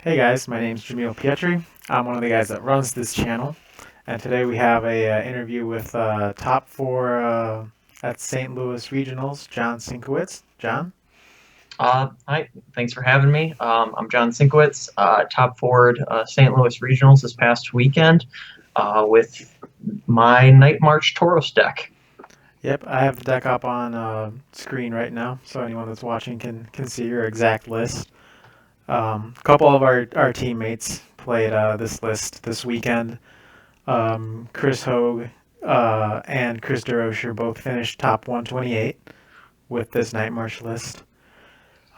Hey guys, my name's Jamil Pietri. I'm one of the guys that runs this channel, and today we have a interview with top four at St. Louis Regionals, John Sienkiewicz. John? Hi, thanks for having me. I'm John Sienkiewicz, top forward St. Louis Regionals this past weekend with my Night March Tauros deck. Yep, I have the deck up on screen right now, so anyone that's watching can see your exact list. A couple of our teammates played this list this weekend. Chris Hogue and Chris DeRocher both finished top 128 with this Night March list.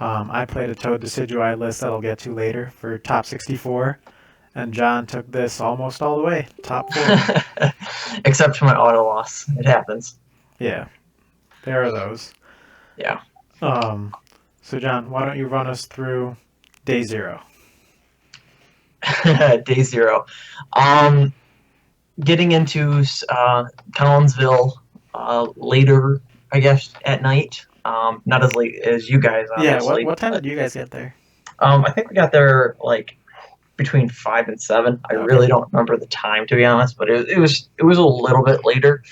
I played a Toad Decidueye list that I'll get to later for top 64, and John took this almost all the way, top 40. Except for my auto loss. It happens. Yeah, there are those. Yeah. Um, so, John, why don't you run us through day zero? Day zero. Um, Getting into Collinsville later, I guess, at night. Not as late as you guys, Yeah, what, obviously. what time But did you guys get there? I think we got there like between 5 and 7. I Okay. really don't remember the time, to be honest, but it was a little bit later.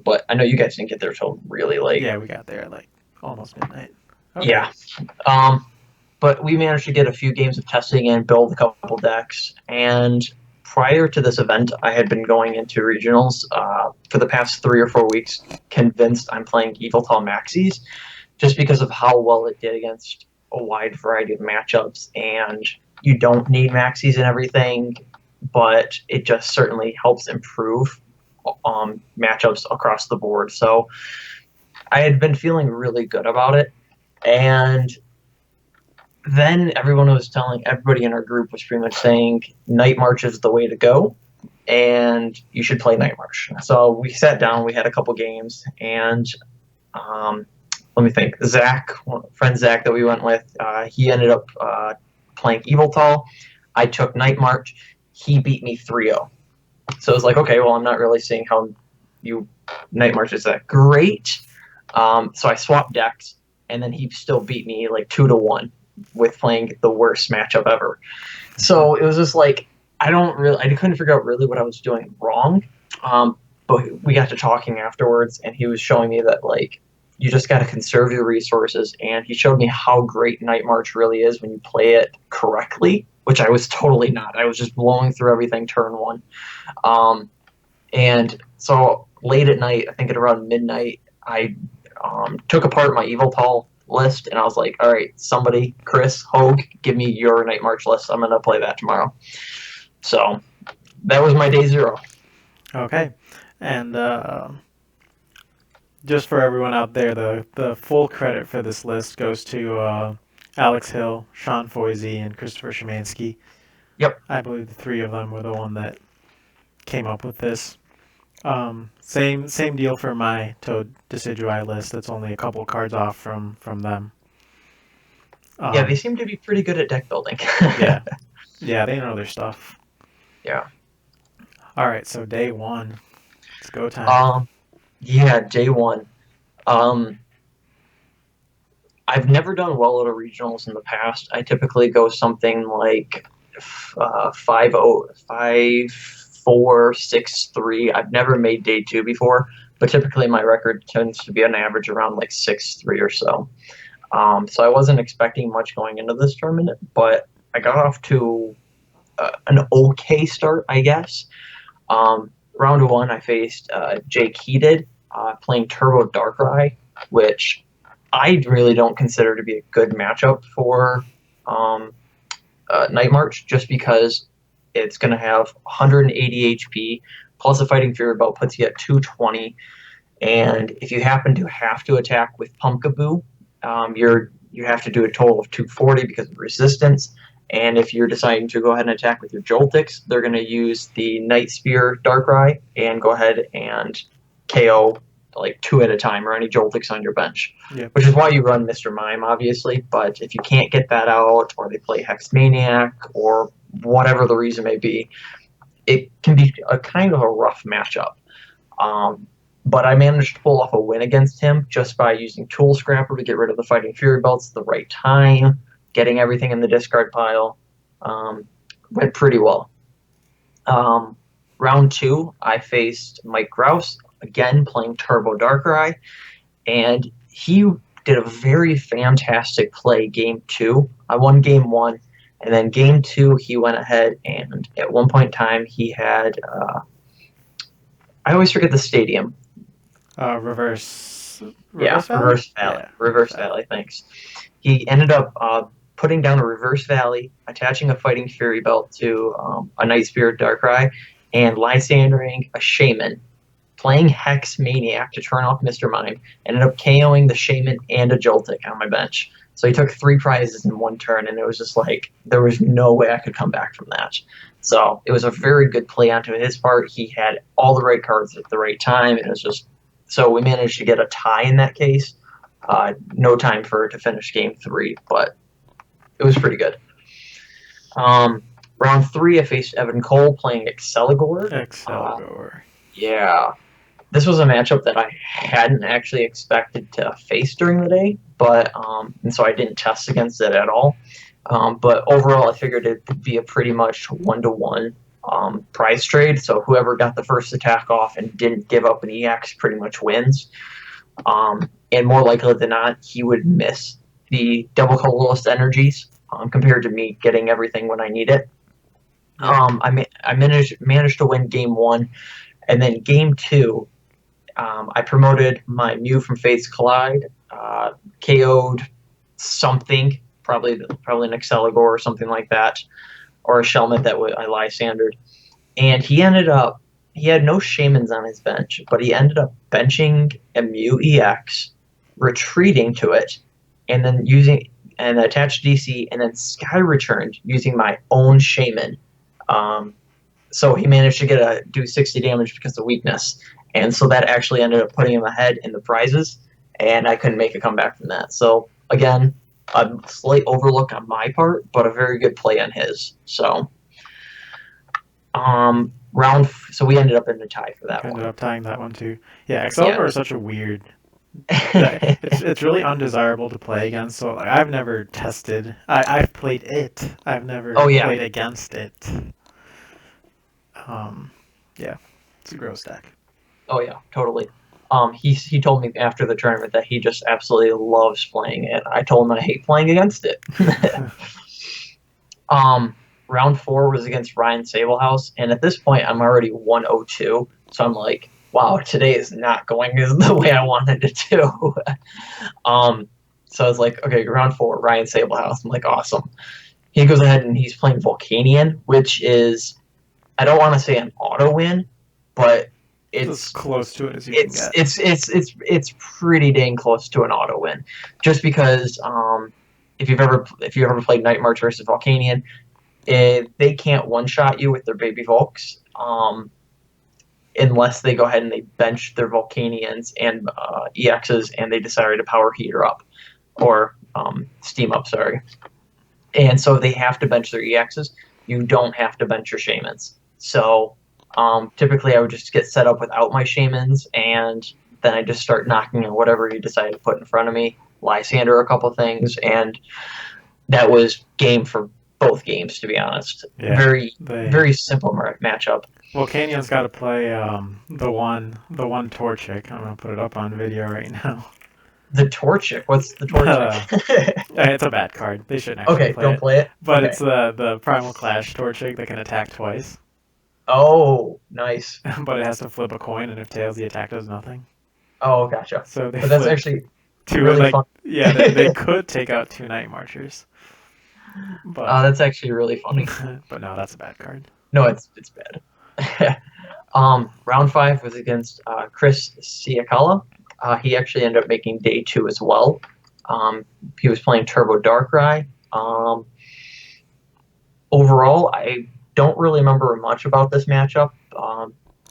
But I know you guys didn't get there till really late. Yeah, we got there at like almost midnight. Okay. Yeah. Um, but we managed to get a few games of testing and build a couple decks. And prior to this event, I had been going into regionals for the past 3 or 4 weeks, convinced I'm playing Evil Tall Maxis, just because of how well it did against a wide variety of matchups. And you don't need Maxis and everything, but it just certainly helps improve matchups across the board. So I had been feeling really good about it. And then everybody in our group was pretty much saying Night March is the way to go and you should play Night March. So we sat down, we had a couple games, and um, let me think. Friend Zach that we went with, he ended up playing Evil Tall. I took Night March. He beat me 3-0. So it was like, okay, well, I'm not really seeing how you Night March is that great. So I swapped decks, and then he still beat me like 2-1 with playing the worst matchup ever. So it was just like I couldn't figure out really what I was doing wrong. But we got to talking afterwards, and he was showing me that like you just got to conserve your resources, and he showed me how great Night March really is when you play it correctly, which I was totally not. I was just blowing through everything turn one. Um, and so late at night, I think at around midnight, I took apart my Evil Tall list, and I was like, all right, somebody, Chris, Hogue, give me your Night March list. I'm going to play that tomorrow. So that was my day zero. Okay. And just for everyone out there, the full credit for this list goes to Alex Hill, Sean Foisey, and Christopher Szymanski. Yep. I believe the three of them were the one that came up with this. Same deal for my Toad Decidueye list. That's only a couple cards off from them. Yeah, they Um, seem to be pretty good at deck building. yeah, yeah, they know their stuff. Yeah. All right, so day one, it's go time. Um, yeah, day one. Um, I've never done well at a regionals in the past. I typically go something like 5-0, 5-4, 6-3. I've never made day two before, but typically my record tends to be on average around like 6-3 or so. So I wasn't expecting much going into this tournament, but I got off to an okay start, I guess. Round one, I faced Jake Heated playing Turbo Darkrai, which I really don't consider to be a good matchup for um, Night March, just because it's going to have 180 HP plus a Fighting Fury Belt puts you at 220. And if you happen to have to attack with Pumpkaboo, you have to do a total of 240 because of resistance. And if you're deciding to go ahead and attack with your Joltix, they're going to use the Night Spear Darkrai and go ahead and KO like two at a time or any Joltix on your bench. Yep. Which is why you run Mr. Mime, obviously. But if you can't get that out, or they play Hex Maniac, or whatever the reason may be, it can be a kind of a rough matchup. But I managed to pull off a win against him just by using Tool Scrapper to get rid of the Fighting Fury Belts at the right time, getting everything in the discard pile, Went pretty well. Round 2, I faced Mike Grouse, again playing Turbo Darkrai, and he did a very fantastic play game 2. I won game 1, and then game 2 he went ahead, and at one point in time he had I always forget the stadium. Reverse Yeah, Valley? Reverse Valley. Yeah, Reverse Reverse Valley. Valley, thanks. He ended up putting down a Reverse Valley, attaching a Fighting Fury Belt to a Night Spirit Darkrai, and Lysandering a Shaman, playing Hex Maniac to turn off Mr. Mime, ended up KOing the Shaman and a Joltik on my bench. So he took 3 prizes in one turn, and it was just like, there was no way I could come back from that. So it was a very good play onto his part. He had all the right cards at the right time. It was just, so we managed to get a tie in that case. No time for it to finish game 3, but it was pretty good. Round 3, I faced Evan Cole playing Exceligor. Exceligor. Yeah. This was a matchup that I hadn't actually expected to face during the day, but and so I didn't test against it at all. But overall, I figured it'd be a pretty much 1-to-1 prize trade. So whoever got the first attack off and didn't give up an EX pretty much wins. And more likely than not, he would miss the double colorless energies compared to me getting everything when I need it. I managed to win game 1, and then game 2, I promoted my Mew from Fate's Collide, KO'd something, probably an Exceligor or something like that, or a Shelmet that I Lysandered. And he had no Shamans on his bench, but he ended up benching a Mew EX, retreating to it, and then using an attached DC, and then Sky Returned using my own Shaman. So he managed to do 60 damage because of weakness. And so that actually ended up putting him ahead in the prizes, and I couldn't make a comeback from that. So, again, a slight overlook on my part, but a very good play on his. So, so we ended up in a tie for that one. Ended up tying that one too. Yeah, Exceligor is such a weird. It's really undesirable to play against. So like, I've never tested. I've played it. I've never played against it. Yeah, it's a gross deck. Oh yeah, totally. He told me after the tournament that he just absolutely loves playing it. I told him I hate playing against it. Round 4 was against Ryan Sablehouse, and at this point I'm already 1-0-2. So I'm like, wow, today is not going the way I wanted it to. So I was like, okay, round 4, Ryan Sablehouse. I'm like, awesome. He goes ahead and he's playing Volcanion, which is, I don't want to say an auto win, but it's as close to it as you can get. It's pretty dang close to an auto win, just because if you've ever played Night March versus Volcanion, they can't one shot you with their baby Volks unless they go ahead and they bench their Volcanions and EXs and they decide to power heater up or steam up, sorry. And so they have to bench their EXs. You don't have to bench your Shamans. So typically I would just get set up without my Shamans, and then I just start knocking on whatever he decided to put in front of me, Lysander a couple things, and that was game for both games, to be honest. Yeah, very simple matchup. Well, Canyon's got to play the one Torchic. I'm going to put it up on video right now. The Torchic? What's the Torchic? It's a bad card. They shouldn't actually play it. Okay, don't play it. But okay. It's the Primal Clash Torchic that can attack twice. Oh, nice. But it has to flip a coin, and if tails, the attack does nothing. Oh, gotcha. So but that's actually really fun. Yeah, they could take out 2 Night Marchers. But that's actually really funny. But no, that's a bad card. No, it's bad. Round 5 was against Chris Siakala. He actually ended up making day 2 as well. He was playing Turbo Darkrai. Overall, I don't really remember much about this matchup,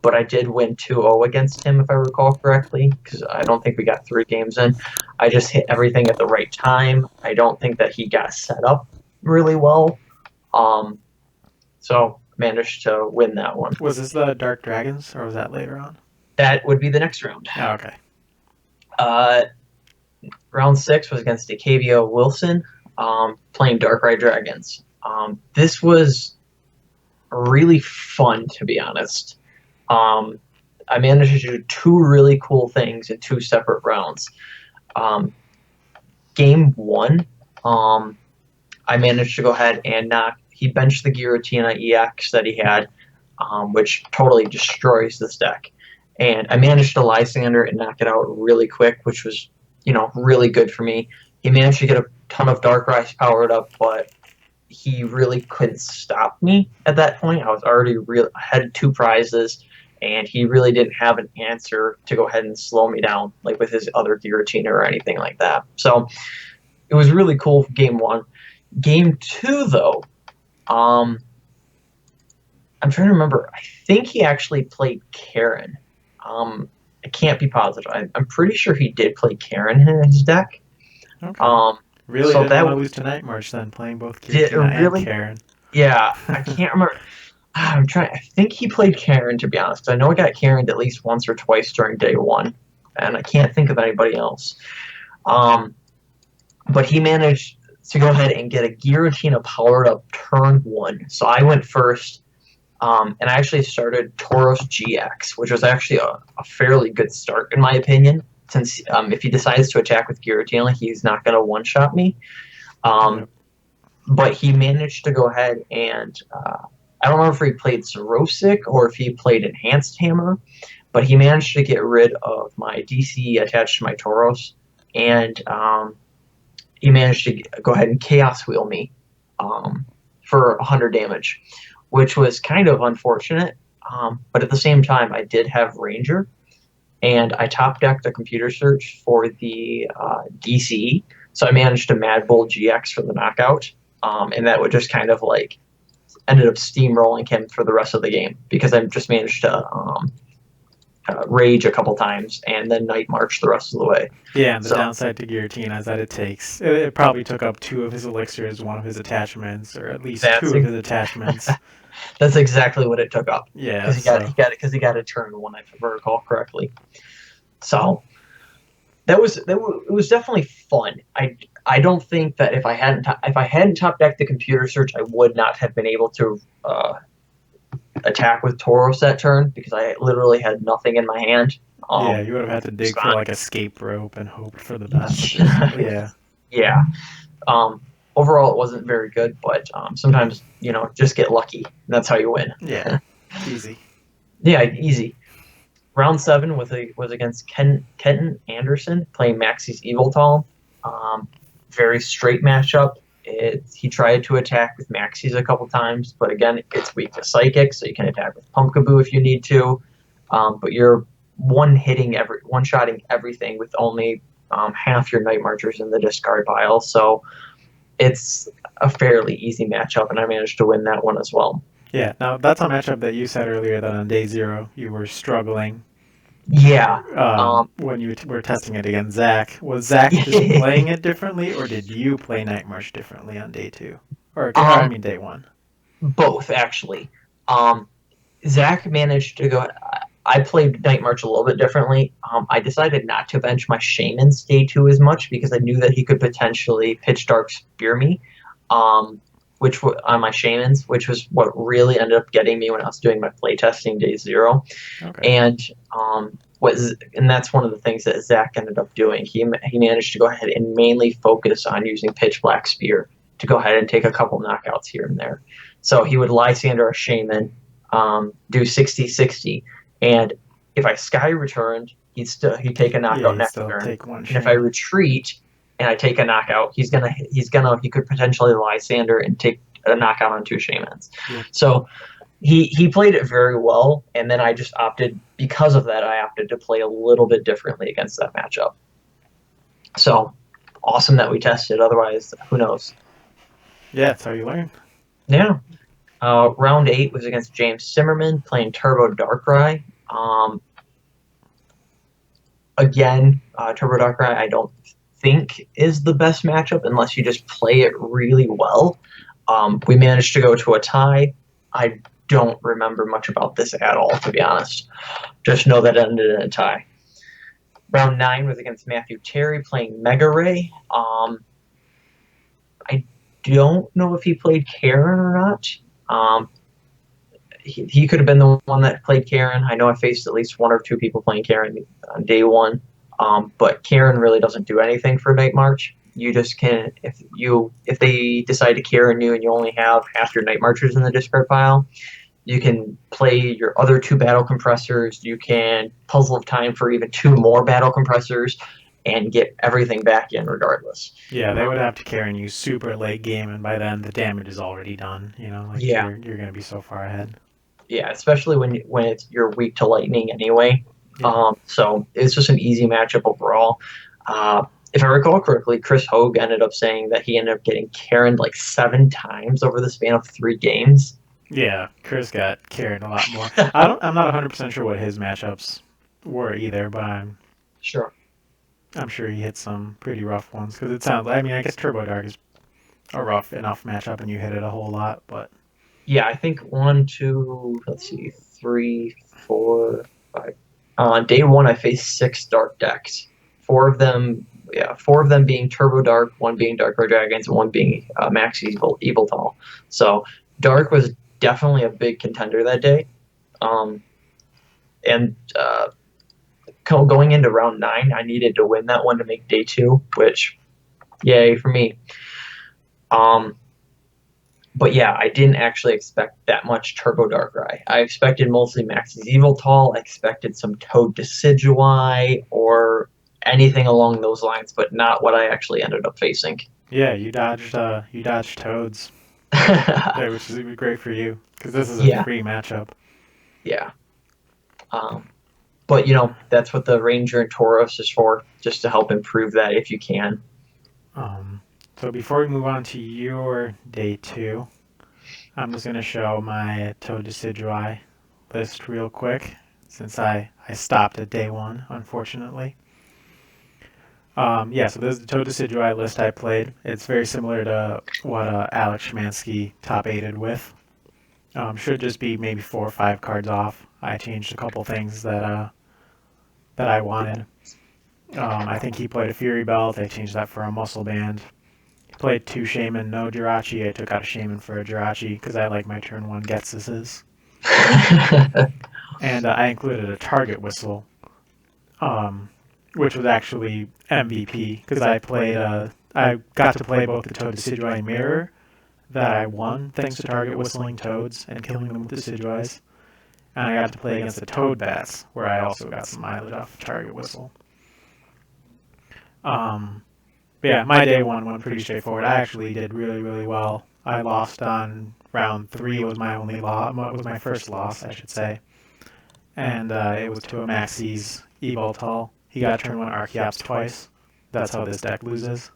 but I did win 2-0 against him, if I recall correctly, because I don't think we got 3 games in. I just hit everything at the right time. I don't think that he got set up really well. So managed to win that one. Was this the Dark Dragons, or was that later on? That would be the next round. Oh, okay. Round 6 was against Decavio Wilson, playing Darkrai Dragons. This was really fun, to be honest. Um, I managed to do two really cool things in two separate rounds. Um, Game one, um, I managed to go ahead and knock. He benched the Giratina EX that he had, which totally destroys this deck. And I managed to Lysander and knock it out really quick, which was, really good for me. He managed to get a ton of Darkrai powered up, but he really couldn't stop me at that point. I was already had two prizes, and he really didn't have an answer to go ahead and slow me down, like with his other Giratina or anything like that. So it was really cool for game one. Game two, though, I'm trying to remember. I think he actually played Karen. I can't be positive. I'm pretty sure he did play Karen in his deck. Okay. Really So didn't that want to lose to Night March then, playing both did Giratina and really, Karen. yeah. I can't remember. I'm trying. I think he played Karen, to be honest. I know I got Karen at least once or twice during day one, and I can't think of anybody else. But he managed to go ahead and get a Giratina powered up turn one. So I went first, and I actually started Tauros GX, which was actually a fairly good start in my opinion. Since if he decides to attack with Giratina, he's not going to one-shot me. Yep. But he managed to go ahead and I don't remember if he played Sorosic or if he played Enhanced Hammer, but he managed to get rid of my DC attached to my Tauros, and he managed to go ahead and Chaos Wheel me for 100 damage, which was kind of unfortunate. But at the same time, I did have Ranger, and I top decked a computer search for the DC, so I managed to Mad Bull GX for the knockout, and that would just kind of like ended up steamrolling him for the rest of the game because I just managed to Rage a couple times and then Night March the rest of the way. Yeah, and the So downside to Giratina is that it probably took up two of his elixirs, one of his attachments, or at least that's two of his attachments. that's exactly what it took up Yeah, because so he got a turn one, if I recall correctly. So it was definitely fun. I don't think that if I hadn't top decked the computer search, I would not have been able to attack with Tauros that turn because I literally had nothing in my hand. yeah, you would have had to dig for like escape rope and hope for the best. Yeah. Yeah. Overall, it wasn't very good, but sometimes just get lucky. That's how you win. Yeah. Easy. Yeah, easy. Round 7 was against Kenton Anderson playing Maxie's Eviltal. Very straight matchup. He tried to attack with Maxie's a couple times, but again, it's weak to Psychic, so you can attack with Pumpkaboo if you need to. But you're one-shotting everything with only half your Night Marchers in the discard pile, so it's a fairly easy matchup, and I managed to win that one as well. Yeah, now that's a matchup that you said earlier that on day 0 you were struggling. Yeah. When you were testing it against Zach. Was Zach just playing it differently, or did you play Night March differently on day 2? Or I mean day 1? Both, actually. Zach managed to go. I played Night March a little bit differently. I decided not to bench my Shaman's day 2 as much because I knew that he could potentially Pitch Dark Spear me. Which on my Shamans, which was what really ended up getting me when I was doing my playtesting day 0. Okay. And that's one of the things that Zach ended up doing. He managed to go ahead and mainly focus on using Pitch Black Spear to go ahead and take a couple knockouts here and there. So he would Lysander a Shaman, do 60-60, and if I Sky Returned, he'd take a knockout next turn. Take one and if I retreat and I take a knockout, he could potentially Lysander and take a knockout on 2 Shamans. Yeah. So he played it very well, and then I just opted to play a little bit differently against that matchup. So awesome that we tested. Otherwise, who knows? Yeah, that's how you learn. Yeah. Round 8 was against James Zimmerman playing Turbo Darkrai. Again, Turbo Darkrai I don't think is the best matchup unless you just play it really well. We managed to go to a tie. I don't remember much about this at all, to be honest. Just know that it ended in a tie. Round 9 was against Matthew Terry playing Mega Ray. I don't know if he played Karen or not. Um, he could have been the one that played Karen. I know I faced at least one or two people playing Karen on day one. But Karen really doesn't do anything for Night March. You just can if they decide to Karen you and you only have half your Night Marchers in the discard pile, you can play your other two battle compressors. You can puzzle of time for even two more battle compressors and get everything back in regardless. Yeah, they would have to carry you super late game, and by then the damage is already done. You know, like Yeah, you're gonna be so far ahead. yeah, especially when you're weak to lightning anyway. Yeah. So it's just an easy matchup overall. If I recall correctly, Chris Hogue ended up saying that he ended up getting Karen like 7 times over the span of 3 games. Yeah, Chris got carried a lot more. I'm not 100% sure what his matchups were either, but Sure. I'm sure he hit some pretty rough ones because it sounds. I mean, I guess Turbo Dark is a rough enough matchup, and you hit it a whole lot. But Yeah, I think one, two, let's see, three, four, five. On day one, I faced 6 dark decks. Four of them being Turbo Dark, one being Dark Red Dragons, and one being Max Evil Tall. So Dark was definitely a big contender that day. Um, and going into round 9, I needed to win that one to make day 2, which, yay for me. Um, but yeah, I didn't actually expect that much Turbo Darkrai. I expected mostly Max's Evil Tall. I expected some Toad Decidueye or anything along those lines, but not what I actually ended up facing. yeah, you dodged Toads, which is great for you because this is a Yeah, free matchup. yeah. Um, but that's what the Ranger and Tauros is for, just to help improve that if you can. Um, so before we move on to your day two, I'm just gonna show my Toad Decidueye list real quick since I stopped at day one, unfortunately. Yeah, so this is the Toad Decidueye list I played. It's very similar to what Alex Szymanski top eighted with. Should just be maybe 4 or 5 cards off. I changed a couple things that I wanted. I think he played a Fury Belt. I changed that for a Muscle Band. He played 2 Shaman, no Jirachi. I took out a Shaman for a Jirachi because I like my turn 1 Getsuses. And I included a Target Whistle, um, which was actually MVP because I got to play both the Toad Decidueye Mirror that I won thanks to Target Whistling Toads and killing them with Decidueyes. And I got to play against the Toad Bats, where I also got some mileage off of Target Whistle. But yeah, my day one went pretty straightforward. I actually did really, really well. I lost on round 3 was my only loss, was my first loss, I should say. And it was to a Maxie's Evoltol. He got turn 1 Archeops twice. That's how this deck loses.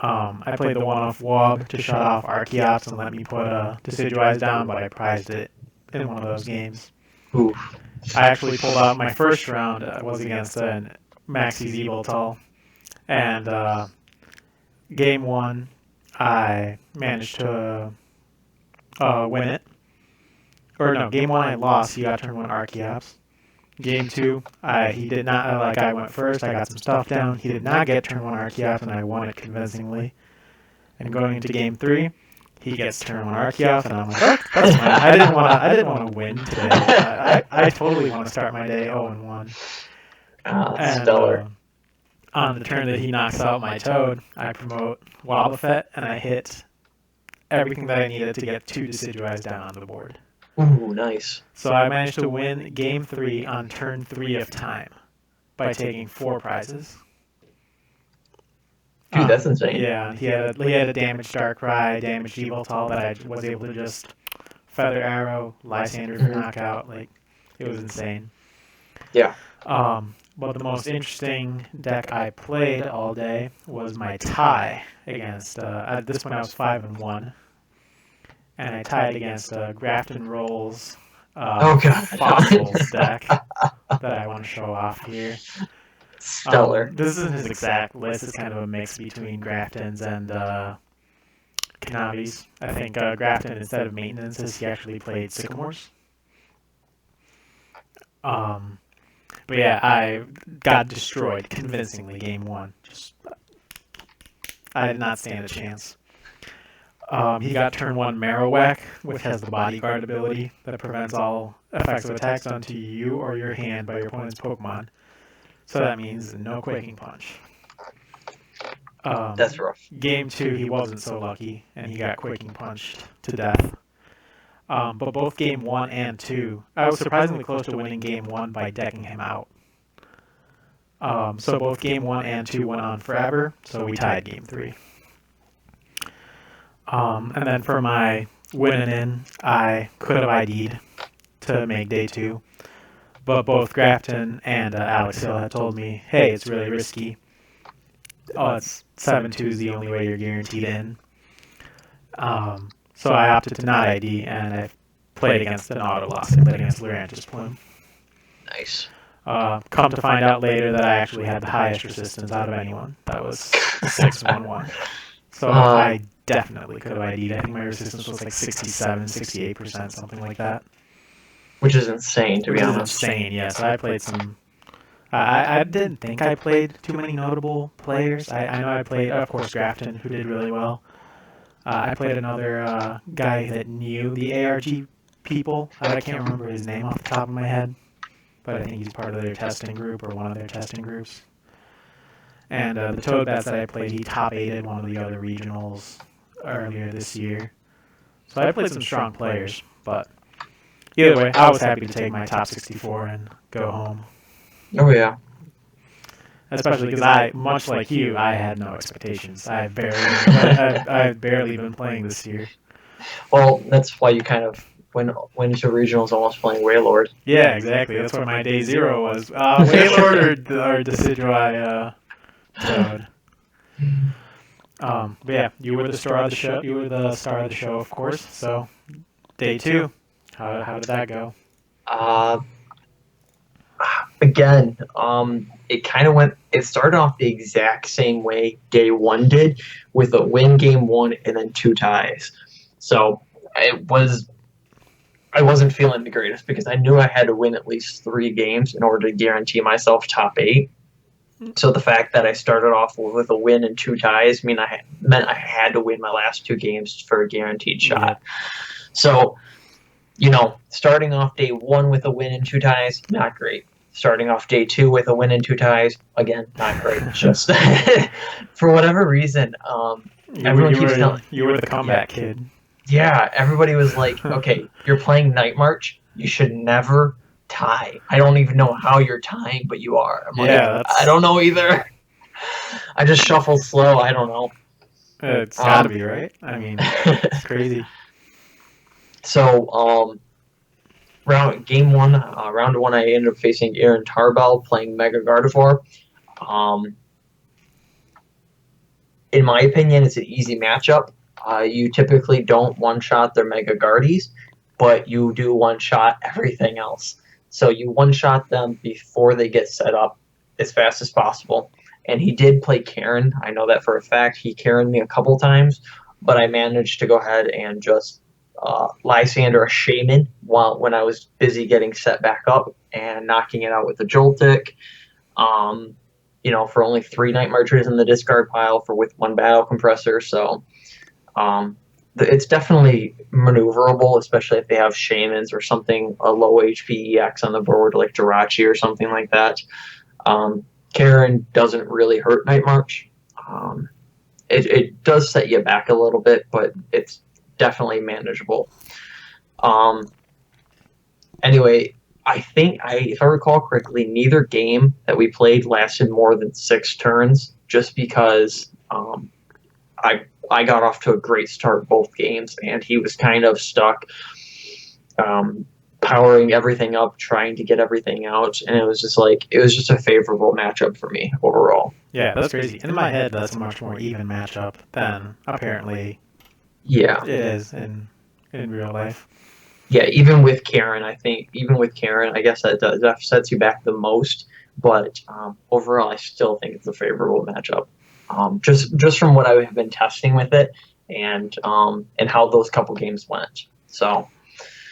I played the one-off Wob to shut off Archeops and let me put Decidueyes down, but I prized it in one of those games. Oof. I actually pulled out my first round was against Maxie's Evoltol, and game 1 I managed to win it. Or no, game 1 I lost. He got turn 1 Archeops. Game 2, he did not, I went first, I got some stuff down. He did not get turn 1 Archeops, and I won it convincingly. And going into game 3, he gets turn 1 Archeops, and I'm like, oh, that's fine. I didn't want to win today. I totally want to start my day 0-1. And Stellar. on the turn that he knocks out my Toad, I promote Wobbuffet, and I hit everything that I needed to get 2 Decidueyes down on the board. Ooh, nice. So I managed to win game 3 on turn 3 of time by taking 4 prizes. Dude, that's insane. Yeah, he had a damaged Darkrai, damaged Evoltol that I was able to just Feather Arrow, Lysander for knockout. Like, it was insane. Yeah. But the most interesting deck I played all day was my tie against. At this point, I was 5-1, and I tied against Grafton Rolls Oh god. Fossils deck that I want to show off here. Stellar. This isn't his exact list. It's kind of a mix between Graftons and Kanavis. I think Grafton, instead of maintenances, he actually played Sycamores. But yeah, I got destroyed convincingly game 1. I did not stand a chance. He got turn 1 Marowak, which has the bodyguard ability that prevents all effective attacks onto you or your hand by your opponent's Pokemon. So that means no Quaking Punch. That's rough. Game 2, he wasn't so lucky, and he got Quaking Punched to death. But both Game 1 and 2, I was surprisingly close to winning Game 1 by decking him out. So both Game 1 and 2 went on forever, so we tied Game 3. And then for my winning in, I could have ID'd to make day 2. But both Grafton and Alex Hill had told me, hey, it's really risky. It's 7-2 is the only way you're guaranteed in. So I opted to not ID, and I played against an auto loss. I played against Lurantis Plume. Nice. Come to find out later that I actually had the highest resistance out of anyone. That was 6-1-1. So I definitely could have ID'd. I think my resistance was like 67, 68%, something like that. Which is insane, to be honest. Insane, yes. I played some... I didn't think I played too many notable players. I know I played, of course, Grafton, who did really well. I played another guy that knew the ARG people. I can't remember his name off the top of my head, but I think he's part of their testing group or one of their testing groups. And the Toad Bats that I played, he top 8'd one of the other regionals earlier this year. So I played some strong players, but either way, I was happy to take my top 64 and go home. Oh, yeah. Especially because I, much like you, I had no expectations. I've barely been playing this year. Well, that's why you kind of went into regionals almost playing Wailord. Yeah, exactly. That's what my day 0 was. Wailord or Decidueye Toad. But yeah, you were the star of the show. You were the star of the show, of course. So, day 2, how did that go? Again, it kind of went. It started off the exact same way day 1 did, with a win game 1 and then 2 ties. So I wasn't feeling the greatest because I knew I had to win at least 3 games in order to guarantee myself top 8. So the fact that I started off with a win and 2 ties meant I had to win my last 2 games for a guaranteed shot. So, starting off day 1 with a win and 2 ties, not great. Starting off day 2 with a win and 2 ties, again, not great. Just for whatever reason, everyone keeps telling you were the comeback kid. Yeah, everybody was like, "Okay, you're playing Night March. You should never tie. I don't even know how you're tying, but you are." I'm like, I don't know either. I just shuffle slow. I don't know. It's gotta be, right? I mean, it's crazy. So, round 1, I ended up facing Aaron Tarbell playing Mega Gardevoir. In my opinion, it's an easy matchup. You typically don't one-shot their Mega Guardies, but you do one-shot everything else. So you one-shot them before they get set up as fast as possible. And he did play Karen. I know that for a fact. He Karen'd me a couple times, but I managed to go ahead and just Lysander a Shaman when I was busy getting set back up and knocking it out with a Joltik. For only 3 Night Marchers in the discard pile with 1 Battle Compressor. So it's definitely maneuverable, especially if they have Shamans or something, a low HP EX on the board like Jirachi or something like that. Karen doesn't really hurt Night March. It does set you back a little bit, but it's definitely manageable. Anyway, I think, if I recall correctly, neither game that we played lasted more than 6 turns, just because I got off to a great start both games, and he was kind of stuck powering everything up, trying to get everything out, and it was just a favorable matchup for me overall. Yeah, that's crazy. In my head, that's a much more even matchup than apparently it is in real life. Yeah, even with Karen, I guess that sets you back the most, but overall, I still think it's a favorable matchup. Just from what I have been testing with it, and how those couple games went. So.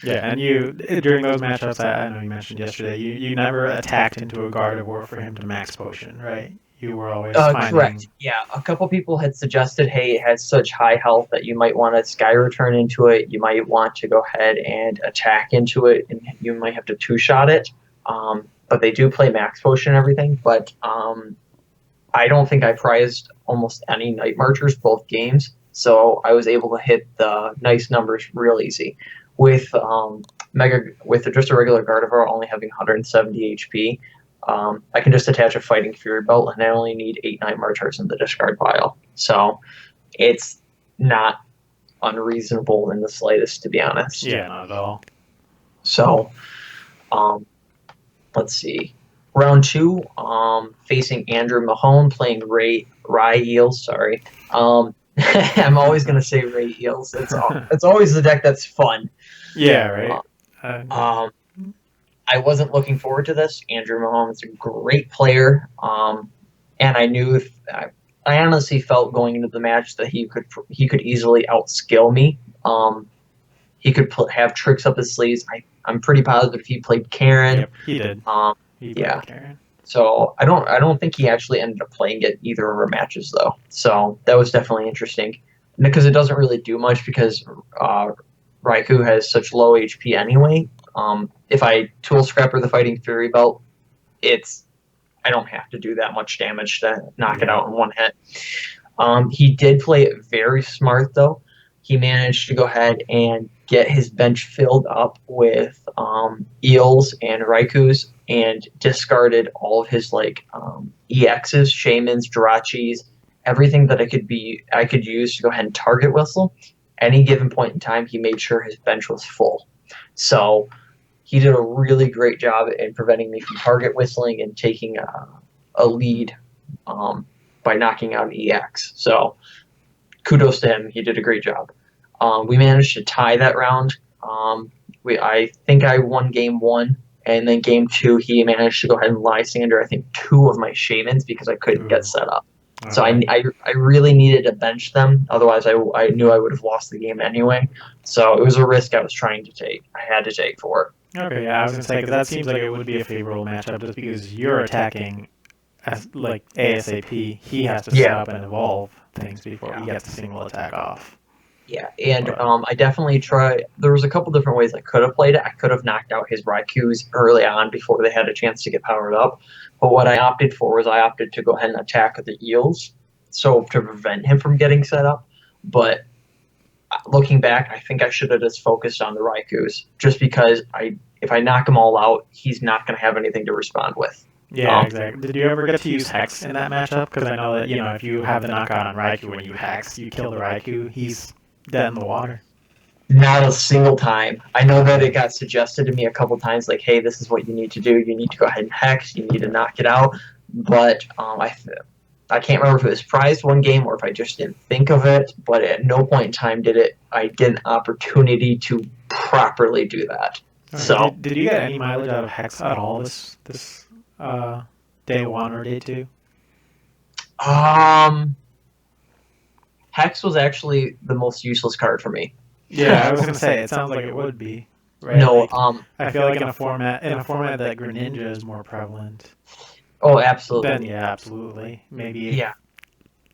Yeah, and you during those matchups, I know you mentioned yesterday, you never attacked into a Gardevoir for him to max potion, right? you were always finding. Correct. Yeah, a couple people had suggested, hey, it has such high health that you might want to sky return into it. You might want to go ahead and attack into it, and you might have to two-shot it. But they do play max potion and everything. But I don't think I prized almost any Night Marchers both games, so I was able to hit the nice numbers real easy. With just a regular Gardevoir only having 170 HP, I can just attach a Fighting Fury Belt, and I only need 8 Night Marchers in the discard pile. So it's not unreasonable in the slightest, to be honest. Yeah, not at all. So, let's see. Round 2, facing Andrew Mahone, playing Rye Eels. Sorry. I'm always going to say Ray Eels. It's always the deck that's fun. Yeah, right. I wasn't looking forward to this. Andrew Mahone is a great player, and I knew I honestly felt going into the match that he could easily outskill me. He could have tricks up his sleeves. I'm pretty positive he played Karen. Yep, he did. He yeah. Karen. So I don't think he actually ended up playing it either of our matches though. So that was definitely interesting because it doesn't really do much because Raikou has such low HP anyway. If I Tool Scrapper the Fighting Fury Belt, I don't have to do that much damage to knock it out in one hit. He did play it very smart though. He managed to go ahead and get his bench filled up with Eels and Raikous and discarded all of his EXs, Shamans, Jirachis, everything that I could use to go ahead and target whistle. Any given point in time, he made sure his bench was full. So he did a really great job in preventing me from target whistling and taking a lead by knocking out an EX. So kudos to him. He did a great job. We managed to tie that round. I think I won game 1, and then game 2 he managed to go ahead and Lysander, I think, 2 of my Shamans because I couldn't get set up. Okay. So I really needed to bench them. Otherwise, I knew I would have lost the game anyway. So it was a risk I was trying to take. I had to take for it. Okay, yeah, I was going to say, because that seems like it would be a favorable matchup just because you're attacking ASAP. He has to set up and evolve things before he gets the single attack off. Yeah, and I definitely tried. There was a couple different ways I could have played it. I could have knocked out his Raikous early on before they had a chance to get powered up. But what I opted for was I opted to go ahead and attack the Eels, so to prevent him from getting set up. But looking back, I think I should have just focused on the Raikous, just because if I knock them all out, he's not going to have anything to respond with. Yeah, exactly. Did you ever get to use Hex in that matchup? Because I know that, if you have the knockout on Raikou when you Hex, you kill the Raikou, he's dead in the water. Not a single time. I know that it got suggested to me a couple times, like, hey, this is what you need to do. You need to go ahead and Hex. You need to knock it out. But I can't remember if it was prized one game or if I just didn't think of it. But at no point in time did I get an opportunity to properly do that. Right. So did you get any mileage out of Hex at all this day 1 or day 2? Hex was actually the most useless card for me. Yeah, I was gonna say it sounds like it would be. Right? No, I feel like in a format that Greninja is more prevalent. Oh, absolutely. Then yeah, absolutely. Maybe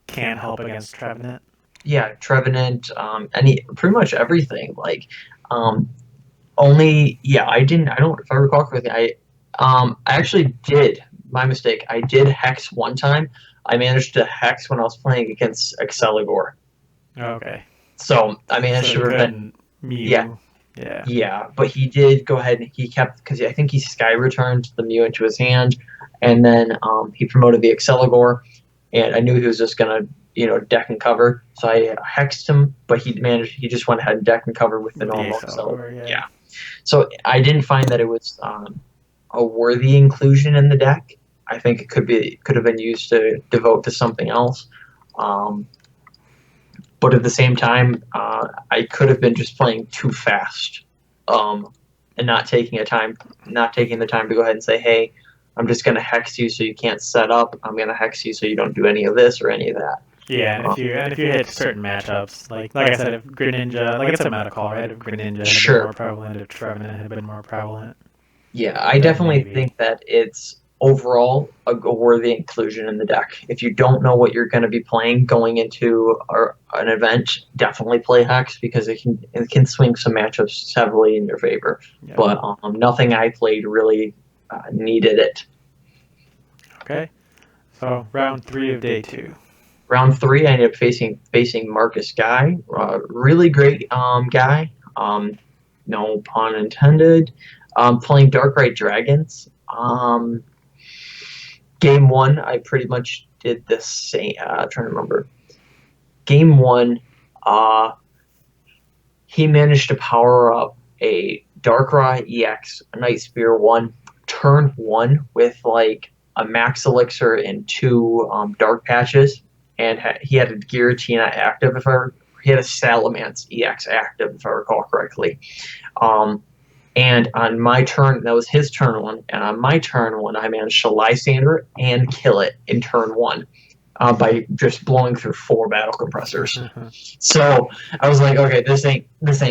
can't help against Trevenant. Yeah, Trevenant. Pretty much everything. I didn't. I don't. If I recall correctly, I actually did. My mistake. I did Hex one time. I managed to Hex when I was playing against Exceligor. Okay. So I managed to prevent Mew. Yeah, but he did go ahead and he kept, because I think he Sky returned the Mew into his hand, and then he promoted the Exceligor, and I knew he was just gonna deck and cover, so I hexed him, but he just went ahead and deck and cover with the normal Exceligor. Yeah. So I didn't find that it was a worthy inclusion in the deck. I think it could have been used to devote to something else. But at the same time, I could have been just playing too fast, and not taking the time to go ahead and say, "Hey, I'm just going to hex you so you can't set up. I'm going to hex you so you don't do any of this or any of that." Yeah, and if you hit certain matchups, like I said, if Greninja, it's a meta call, right? If Greninja had been more prevalent, if Trevenant had been more prevalent. Yeah, I definitely think that it's overall a worthy inclusion in the deck. If you don't know what you're going to be playing going into an event, definitely play Hex because it can swing some matchups heavily in your favor. Yeah. But nothing I played really needed it. Okay. So round 3 of day 2. Round 3, I ended up facing Marcus Guy, really great guy. No pun intended. Playing Darkrai Dragons. Game 1, I pretty much did the same. I'm trying to remember. Game 1, he managed to power up a Darkrai EX, a Night Spear 1, turn 1 with like a Max Elixir and 2 Dark Patches, and he had a Giratina active. He had a Salamence EX active, if I recall correctly. And on my turn, that was his turn 1, and on my turn 1, I managed to Lysander and kill it in turn 1 by just blowing through 4 battle compressors. So I was like, okay, this ain't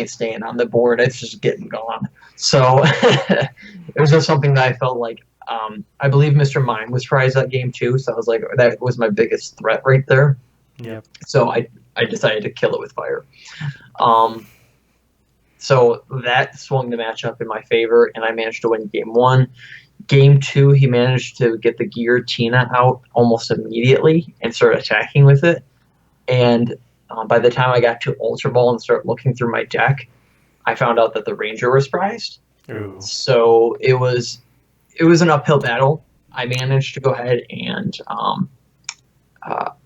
staying on the board. It's just getting gone. So it was just something that I felt like. I believe Mr. Mime was prized that game too, so I was like, that was my biggest threat right there. Yeah. So I decided to kill it with fire. So that swung the matchup in my favor, and I managed to win game 1. Game 2, he managed to get the Giratina out almost immediately and start attacking with it. And by the time I got to Ultra Ball and start looking through my deck, I found out that the Ranger was prized. Ooh. So it was an uphill battle. I managed to go ahead and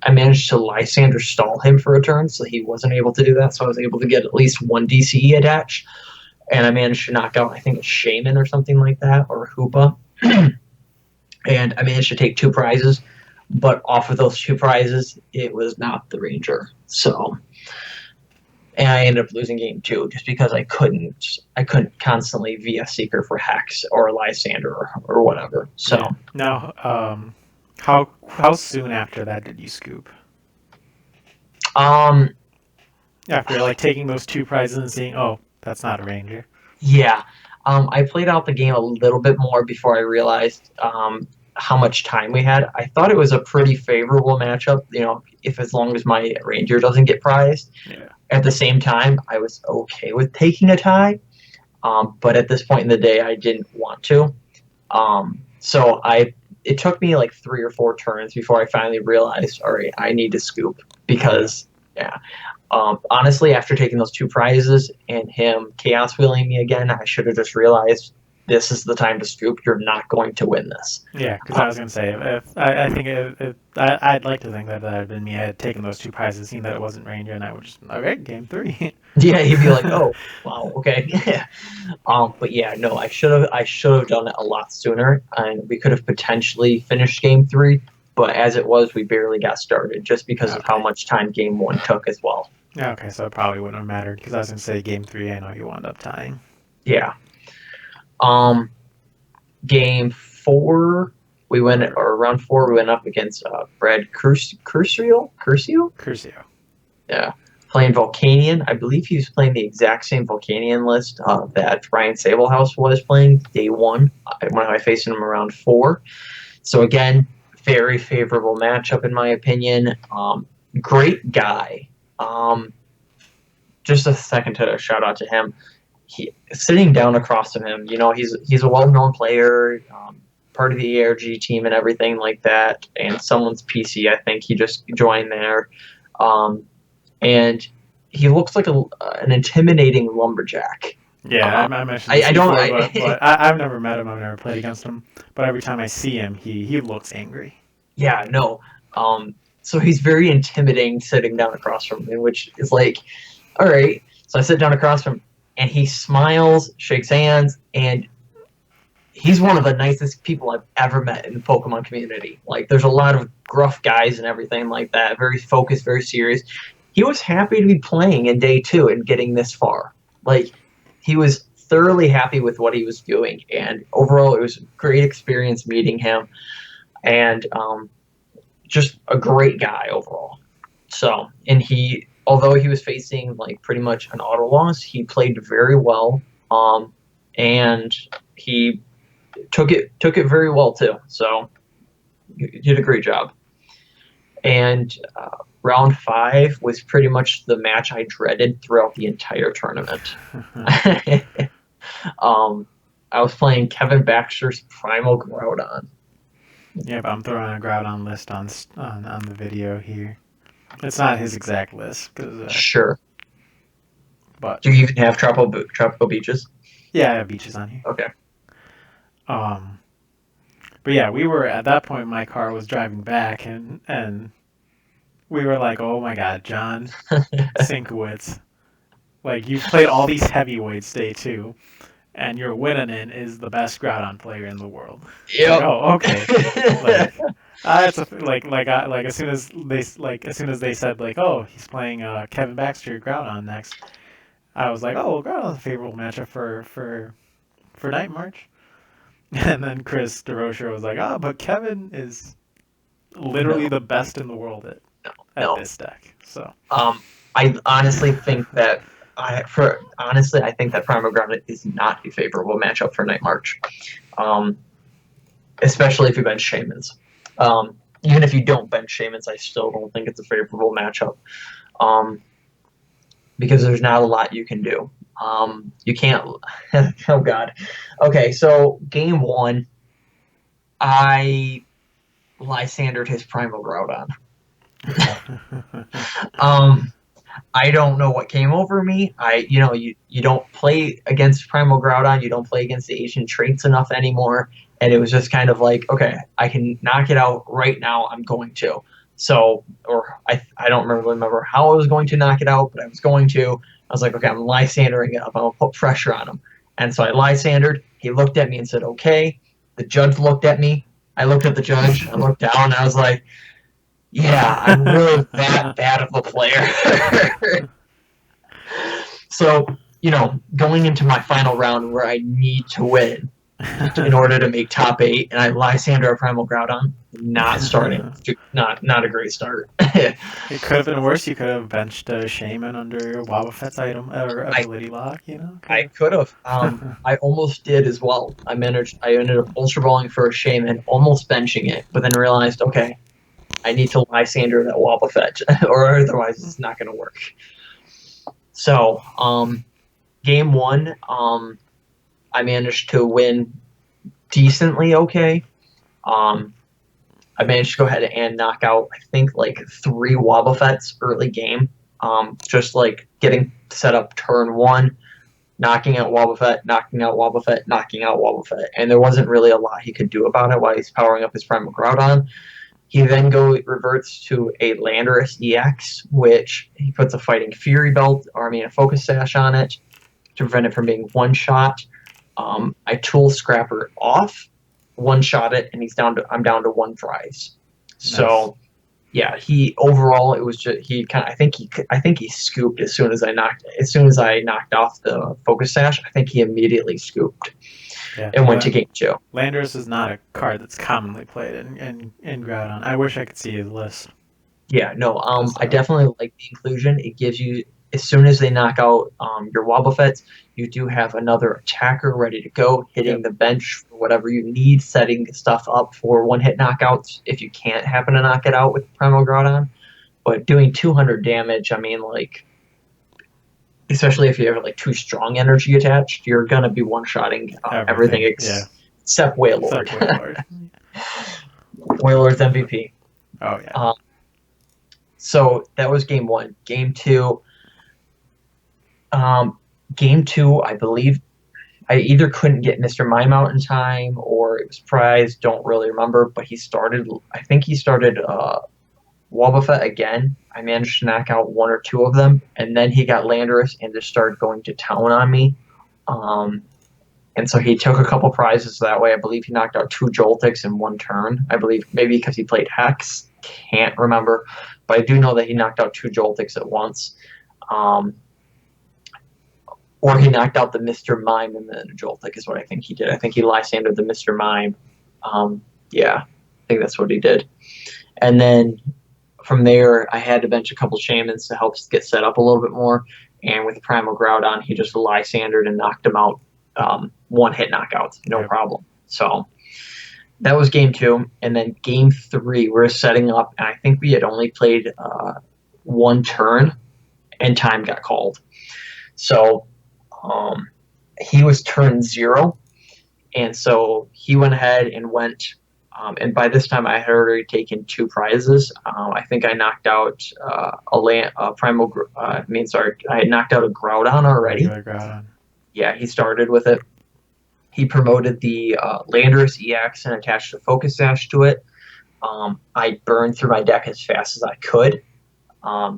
I managed to Lysander stall him for a turn, so he wasn't able to do that. So I was able to get at least 1 DCE attached, and I managed to knock out, I think, a Shaman or something like that, or a Hoopa. And I managed to take 2 prizes, but off of those 2 prizes, it was not the Ranger. So, and I ended up losing game 2 just because I couldn't constantly VS Seeker for Hex or Lysander or whatever. So yeah. Now, how soon after that did you scoop? After like taking those 2 prizes and seeing, oh, that's not a Ranger. Yeah. I played out the game a little bit more before I realized how much time we had. I thought it was a pretty favorable matchup, if as long as my Ranger doesn't get prized. Yeah. At the same time, I was okay with taking a tie, but at this point in the day, I didn't want to. So it took me like 3 or 4 turns before I finally realized, all right, I need to scoop because, yeah. Honestly, after taking those 2 prizes and him chaos wheeling me again, I should have just realized this is the time to scoop. You're not going to win this. Yeah, because I was gonna say, I'd like to think that had been me. I had taken those 2 prizes, seen that it wasn't Ranger, and I would just okay, game 3. Yeah, you'd be like, oh, wow, okay. But yeah, no, I should have done it a lot sooner, and we could have potentially finished game 3. But as it was, we barely got started just because of how much time game 1 took as well. Yeah, okay, so it probably wouldn't have mattered because I was gonna say game 3. I know you wound up tying. Yeah. Game 4, round 4, we went up against Brad Curcio. Yeah. Playing Volcanion. I believe he was playing the exact same Volcanion list that Ryan Sablehouse was playing day 1 when I faced him around 4. So again, very favorable matchup in my opinion. Great guy. Just a second to shout out to him. Sitting down across from him, he's a well-known player, part of the ARG team and everything like that, and someone's PC, I think he just joined there. And he looks like an intimidating lumberjack. Yeah, I mentioned this before, but I've never met him. I've never played against him. But every time I see him, he looks angry. Yeah, no. So he's very intimidating sitting down across from me, which is like, all right. So I sit down across from him, and he smiles, shakes hands, and he's one of the nicest people I've ever met in the Pokemon community. Like, there's a lot of gruff guys and everything like that, very focused, very serious. He was happy to be playing in day 2 and getting this far. Like, he was thoroughly happy with what he was doing, and overall it was a great experience meeting him, and just a great guy overall. So, and although he was facing like pretty much an auto loss, he played very well, and he took it very well too. So you did a great job. And round 5 was pretty much the match I dreaded throughout the entire tournament. I was playing Kevin Baxter's Primal Groudon. Yep, I'm throwing a Groudon list on the video here. It's not his exact list, Sure. But do you even have tropical beaches? Yeah, I have beaches on here. Okay. But yeah, we were at that point. My car was driving back, and we were like, "Oh my God, John Sienkiewicz! Like you've played all these heavyweights day 2, and your winning is the best Groudon player in the world." Yep. Like, oh, okay. As soon as they said like, "Oh, he's playing Kevin Baxter Groudon next," I was like, "Oh, Groudon's a favorable matchup for Night March." And then Chris DeRocher was like, "Oh, but Kevin is literally the best in the world at this deck." So I honestly think that I think that Primal Ground is not a favorable matchup for Night March, especially if you bench Shamans. Even if you don't bench Shamans, I still don't think it's a favorable matchup, because there's not a lot you can do. You can't. Oh God. Okay, so game 1, I Lysandered his Primal Groudon. I don't know what came over me. You don't play against Primal Groudon, you don't play against the Asian traits enough anymore, and it was just kind of like, okay, I can knock it out right now. I'm going to. So, or I don't remember how I was going to knock it out, but I was going to. I was like, okay, I'm Lysandering it up. I'm gonna put pressure on him. And so I Lysandered. He looked at me and said, okay. The judge looked at me. I looked at the judge. I looked down. And I was like, yeah, I'm really that bad of a player. So, going into my final round where I need to win in order to make top 8, and I Lysander a Primal Groudon, not starting. Not a great start. It could have been worse. You could have benched a Shaman under Wobbuffet's item or ability lock. I could have. I almost did as well. I ended up Ultra Balling for a Shaman, almost benching it, but then realized, okay, I need to Lysander that Wobbuffet, or otherwise it's not going to work. So, game 1, I managed to win decently okay. I managed to go ahead and knock out, I think, like 3 Wobbuffets early game. Just like getting set up turn 1, knocking out Wobbuffet, knocking out Wobbuffet, knocking out Wobbuffet. And there wasn't really a lot he could do about it while he's powering up his Primal Groudon. He then reverts to a Landorus EX, which he puts a Fighting Fury belt, a Focus Sash on it to prevent it from being one-shot. I Tool Scrapper off, one-shot it, and I'm down to 1 prize. Nice. So, yeah, it was just I think he scooped as soon as I knocked off the Focus Sash. I think he immediately scooped. Yeah, and went to game 2. Landorus is not a card that's commonly played in Groudon. I wish I could see his list. Yeah, no, I definitely like the inclusion. It gives you, as soon as they knock out your Wobbuffets, you do have another attacker ready to go, hitting the bench for whatever you need, setting stuff up for one-hit knockouts if you can't happen to knock it out with Primal Groudon. But doing 200 damage, especially if you have 2 strong energy attached, you're gonna be one-shotting everything except Wailord. Wailord's MVP. Oh yeah. So that was game 1. Game 2. I believe I either couldn't get Mr. Mime out in time or it was prized. Don't really remember, but I think he started Wobbuffet again. I managed to knock out 1 or 2 of them, and then he got Landorus and just started going to town on me. And so he took a couple prizes that way. I believe he knocked out 2 Joltics in 1 turn. I believe maybe because he played Hex. Can't remember. But I do know that he knocked out 2 Joltics at once. Or he knocked out the Mr. Mime and then a Joltik is what I think he did. I think he Lysandered the Mr. Mime. Yeah, I think that's what he did. And then from there, I had to bench a couple Shamans to help get set up a little bit more. And with the Primal Groudon, he just Lysandered and knocked him out. One-hit knockouts, no problem. So that was game two. And then game three, we're setting up, and I think we had only played one turn, and time got called. So um, he was turn zero. And so he went ahead and went. And by this time, I had already taken two prizes. I think I knocked out a primal. I had knocked out a Groudon already. Regular Groudon. Yeah, he started with it. He promoted the Landorus EX and attached a Focus Sash to it. I burned through my deck as fast as I could. I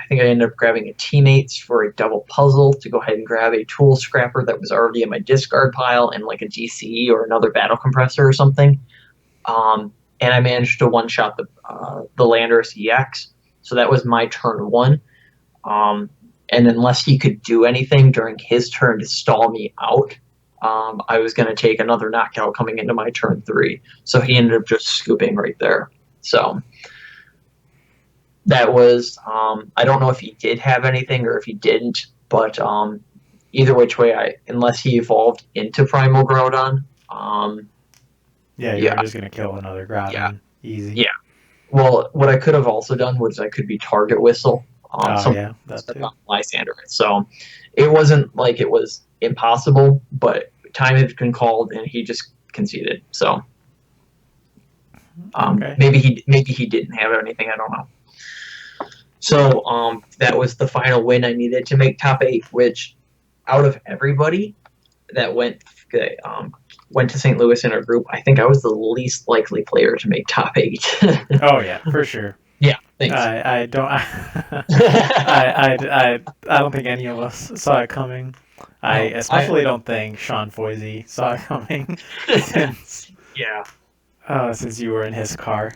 think I ended up grabbing a Teammates for a double puzzle to go ahead and grab a Tool Scrapper that was already in my discard pile and like a GCE or another Battle Compressor or something. And I managed to one-shot the Landorus EX. So that was my turn one. And unless he could do anything during his turn to stall me out, I was going to take another knockout coming into my turn three. So he ended up just scooping right there. So that was, I don't know if he did have anything or if he didn't, but either which way, unless he evolved into Primal Groudon. You were just going to kill another Groudon. Yeah. Easy. Yeah. Well, what I could have also done was I could be Target Whistle. That too. Lysander. So it wasn't like it was impossible, but time had been called and he just conceded. So okay. maybe he didn't have anything. I don't know. So that was the final win I needed to make top 8, which out of everybody that went to St. Louis in our group, I think I was the least likely player to make top 8. Oh yeah, for sure. Yeah, thanks. I don't. I don't think any of us saw it coming. I especially don't think Sean Foisey saw it coming since you were in his car.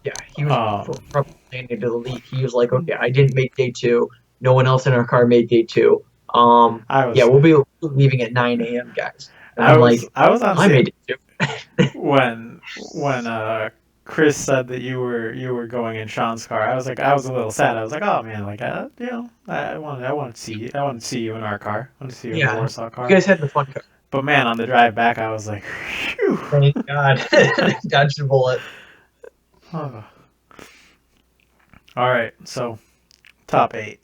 Yeah, he was probably planning to leave. He was like, "Okay, I didn't make day 2. No one else in our car made day 2. We'll be leaving at 9 a.m., guys." And I was on. I made day 2. when Chris said that you were going in Sean's car, I was a little sad. I was like, oh man, like I want to see you in our car. I want to see you in the Warsaw car. You guys had the fun car. But man, on the drive back, I was like, phew. Thank God, dodged a bullet. Oh. All right, so top 8.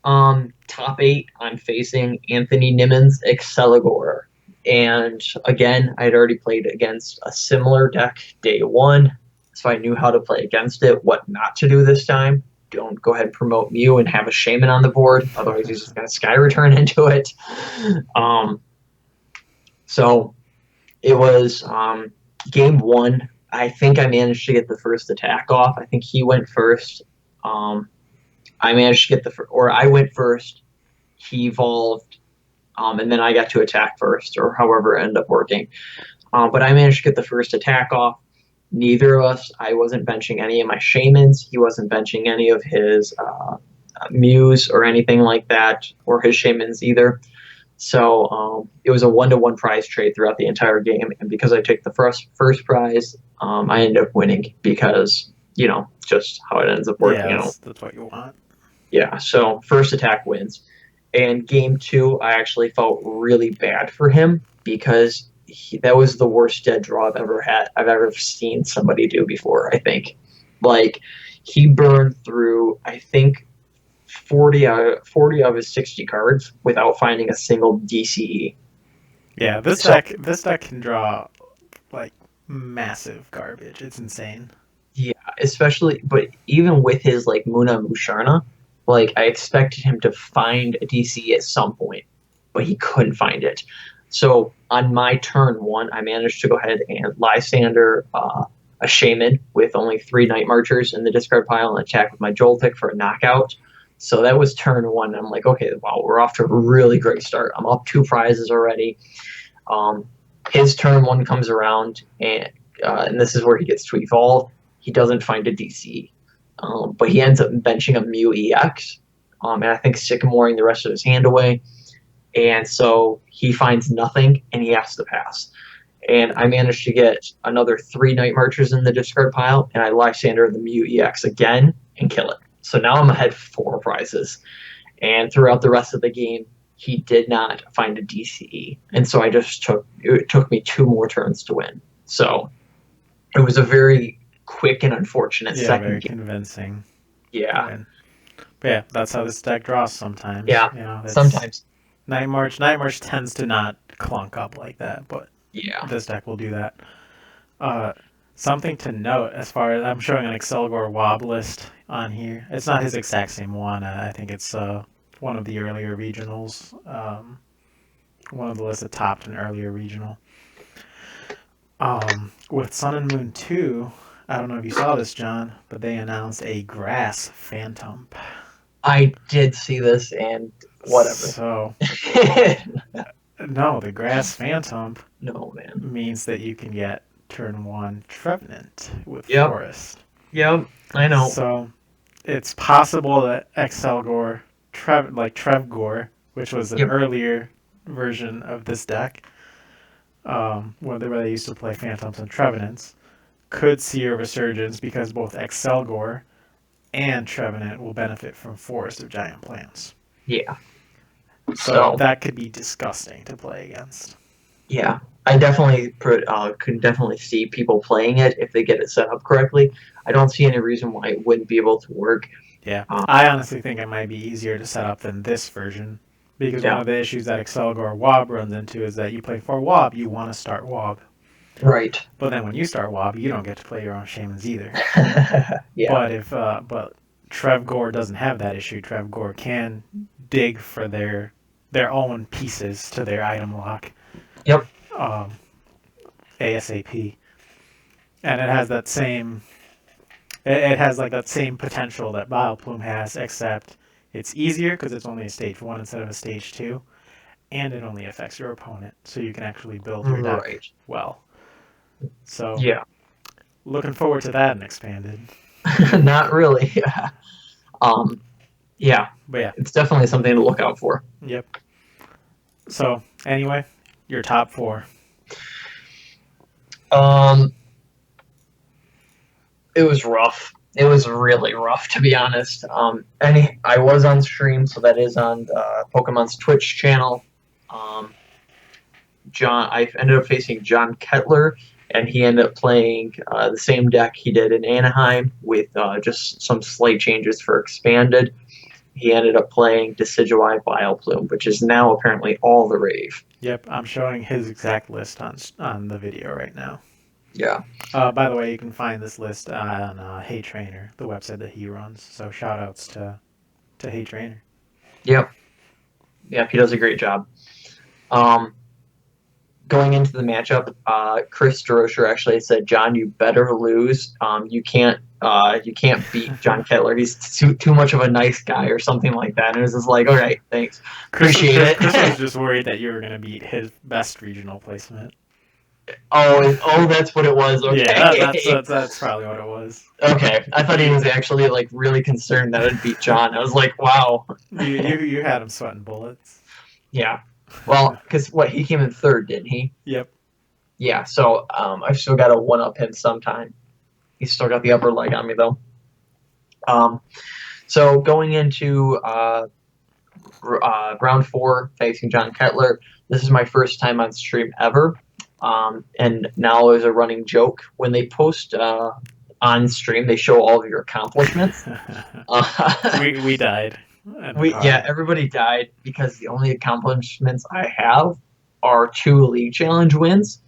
Top 8. I'm facing Anthony Nimmons Exceligor. And again, I had already played against a similar deck day 1, so I knew how to play against it, what not to do this time. Don't go ahead and promote Mew and have a Shaman on the board, otherwise he's just going to Sky Return into it. So it was game 1. I think I managed to get the first attack off. I think he went first. I managed to get I went first. He evolved. And then I got to attack first, or however it ended up working. But I managed to get the first attack off. Neither of us, I wasn't benching any of my Shamans. He wasn't benching any of his Mews or anything like that, or his Shamans either. So it was a 1-to-1 prize trade throughout the entire game. And because I took the first prize, I ended up winning because, just how it ends up working. Yeah, that's what you want. Yeah, so first attack wins. And game 2, I actually felt really bad for him because that was the worst dead draw I've ever seen somebody do before, I think. Like, he burned through, I think, 40 of his 60 cards without finding a single DCE. Yeah, this deck can draw, like, massive garbage. It's insane. Yeah, but even with his, like, Muna Musharna, like, I expected him to find a DC at some point, but he couldn't find it. So on my turn 1, I managed to go ahead and Lysander a Shaman with only 3 Night Marchers in the discard pile and attack with my Joltik for a knockout. So that was turn 1. I'm like, okay, wow, we're off to a really great start. I'm up 2 prizes already. His turn 1 comes around, and this is where he gets to evolve. He doesn't find a DC. But he ends up benching a Mew EX, and I think sycamoring the rest of his hand away. And so he finds nothing, and he has to pass. And I managed to get another 3 Night Marchers in the discard pile, and I Lysander the Mew EX again and kill it. So now I'm ahead 4 prizes. And throughout the rest of the game, he did not find a DCE, and so it took me 2 more turns to win. So it was a very quick and unfortunate Yeah, second very game. convincing Yeah, win. But yeah, that's how this deck draws sometimes. yeah. It's Sometimes, Night March. Night March tends to not clunk up like that, but yeah. this deck will do that. Uh, Something to note as far as I'm showing an Excelgor Wob list on here. It's not his exact same one. I think it's one of the earlier regionals. One of the lists that topped an earlier regional. With Sun and Moon 2, I don't know if you saw this, John, but they announced a Grass Phantom. I did see this, and whatever. So, no, the Grass Phantom No, man. means that you can get turn 1 Trevenant with Yep. Forest. Yep, I know. So, it's possible that Excelgor, Trevgor, which was an earlier version of this deck, where they used to play Phantoms and Trevenants, could see a resurgence because both Excelgor and Trevenant will benefit from Forest of Giant Plants. Yeah. So that could be disgusting to play against. Yeah, I definitely could definitely see people playing it if they get it set up correctly. I don't see any reason why it wouldn't be able to work. Yeah, I honestly think it might be easier to set up than this version, because one of the issues that Excelgor Wob runs into is that you play 4 Wob, you want to start Wob. Right. But then when you start Wob, you don't get to play your own Shamans either. Yeah. But Trevgor doesn't have that issue. Trevgor can dig for their own pieces to their item lock. Yep. ASAP. And it has that same it has like that same potential that Vileplume has, except it's easier because it's only a stage 1 instead of a stage 2, and it only affects your opponent, so you can actually build your deck well. So yeah, looking forward to that and expanded. Not really. Yeah, but yeah, it's definitely something to look out for. Yep. So anyway, your top 4. It was rough. It was really rough, to be honest. I was on stream, so that is on Pokemon's Twitch channel. I ended up facing John Kettler, and he ended up playing the same deck he did in Anaheim with just some slight changes for Expanded. He ended up playing Decidueye Vileplume, which is now apparently all the rave. Yep, I'm showing his exact list on the video right now. Yeah. By the way, you can find this list on Hey Trainer, the website that he runs. So shout outs to Hey Trainer. Yep. Yep, he does a great job. Going into the matchup, Chris Derosher actually said, "John, you better lose. You can't beat John Kettler. He's too much of a nice guy," or something like that. And it was just like, "All right, thanks, appreciate it." Chris was just worried that you were going to beat his best regional placement. Oh, that's what it was. Okay. Yeah, that's probably what it was. Okay, I thought he was actually like really concerned that I'd beat John. I was like, wow. You had him sweating bullets. Yeah. Well, because he came in 3rd, didn't he? Yep. Yeah. So I've still got to one-up him sometime. He's still got the upper leg on me though. So going into round 4, facing John Kettler. This is my first time on stream ever. And now is a running joke. When they post on stream, they show all of your accomplishments. We died. Everybody died because the only accomplishments I have are 2 League Challenge wins,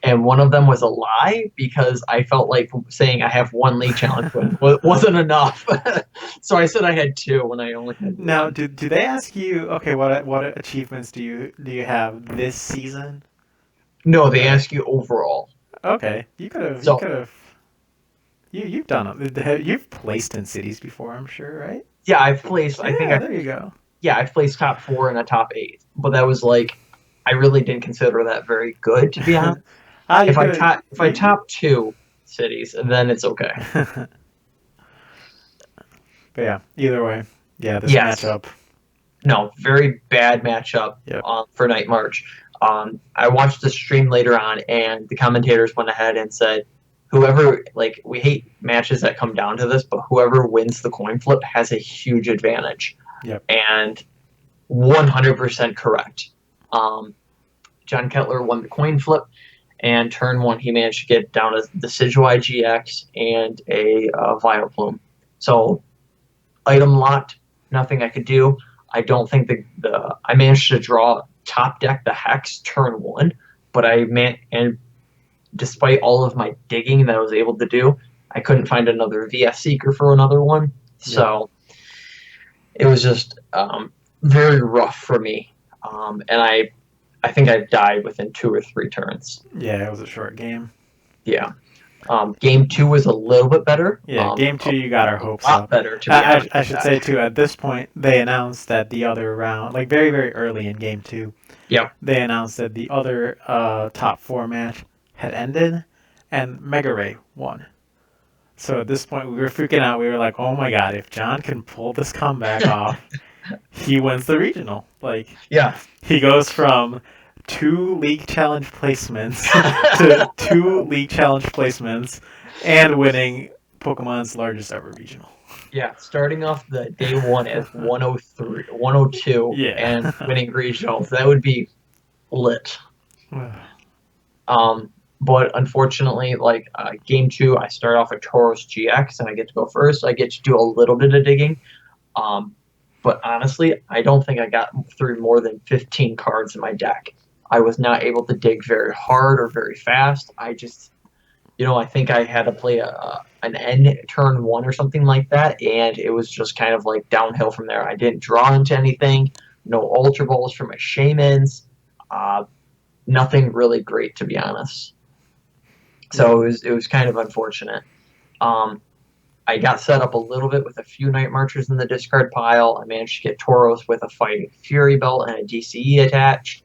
and one of them was a lie because I felt like saying I have 1 League Challenge win wasn't enough. So I said I had 2 when I only had 1. Now, do they ask you, okay, what achievements do you have this season? No, they ask you overall. Okay, you've placed in cities before, I'm sure, right? Yeah, I've placed. There you go. Yeah, I've placed top 4 and a top 8, but that was like, I really didn't consider that very good, to be honest. If I top 2 cities, then it's okay. But yeah, either way, this matchup. No, very bad matchup for Night March. I watched the stream later on, and the commentators went ahead and said, whoever, we hate matches that come down to this, but whoever wins the coin flip has a huge advantage. Yep. And 100% correct. John Kettler won the coin flip, and turn one he managed to get down a Decidueye GX and a Vileplume. So item locked, nothing I could do. I don't think I managed to draw top deck the Hex turn one, but and despite all of my digging that I was able to do, I couldn't find another VS Seeker for another one. So it was just very rough for me, and I think I died within 2 or 3 turns. Yeah, it was a short game. Yeah. Game 2 was a little bit better. Yeah, game 2 you got our hopes up. A lot up. better, to be honest. I should say too, at this point they announced that the other round, like very very early in game 2, they announced that the other top 4 match had ended, and Mega Ray won. So at this point we were freaking out. We were like, oh my god, if John can pull this comeback off, he wins the regional. Like, he goes from 2 League Challenge placements to 2 League Challenge placements and winning Pokemon's largest ever regional. Yeah, starting off the day 1 at 103, 102 and winning regionals. That would be lit. But unfortunately, like game 2, I start off with Tauros GX and I get to go first. I get to do a little bit of digging. But honestly, I don't think I got through more than 15 cards in my deck. I was not able to dig very hard or very fast. I just, I think I had to play an end turn 1 or something like that, and it was just kind of like downhill from there. I didn't draw into anything. No Ultra Balls for my Shamans. Nothing really great, to be honest. So it was kind of unfortunate. I got set up a little bit with a few Night Marchers in the discard pile. I managed to get Tauros with a Fighting Fury belt and a DCE attached.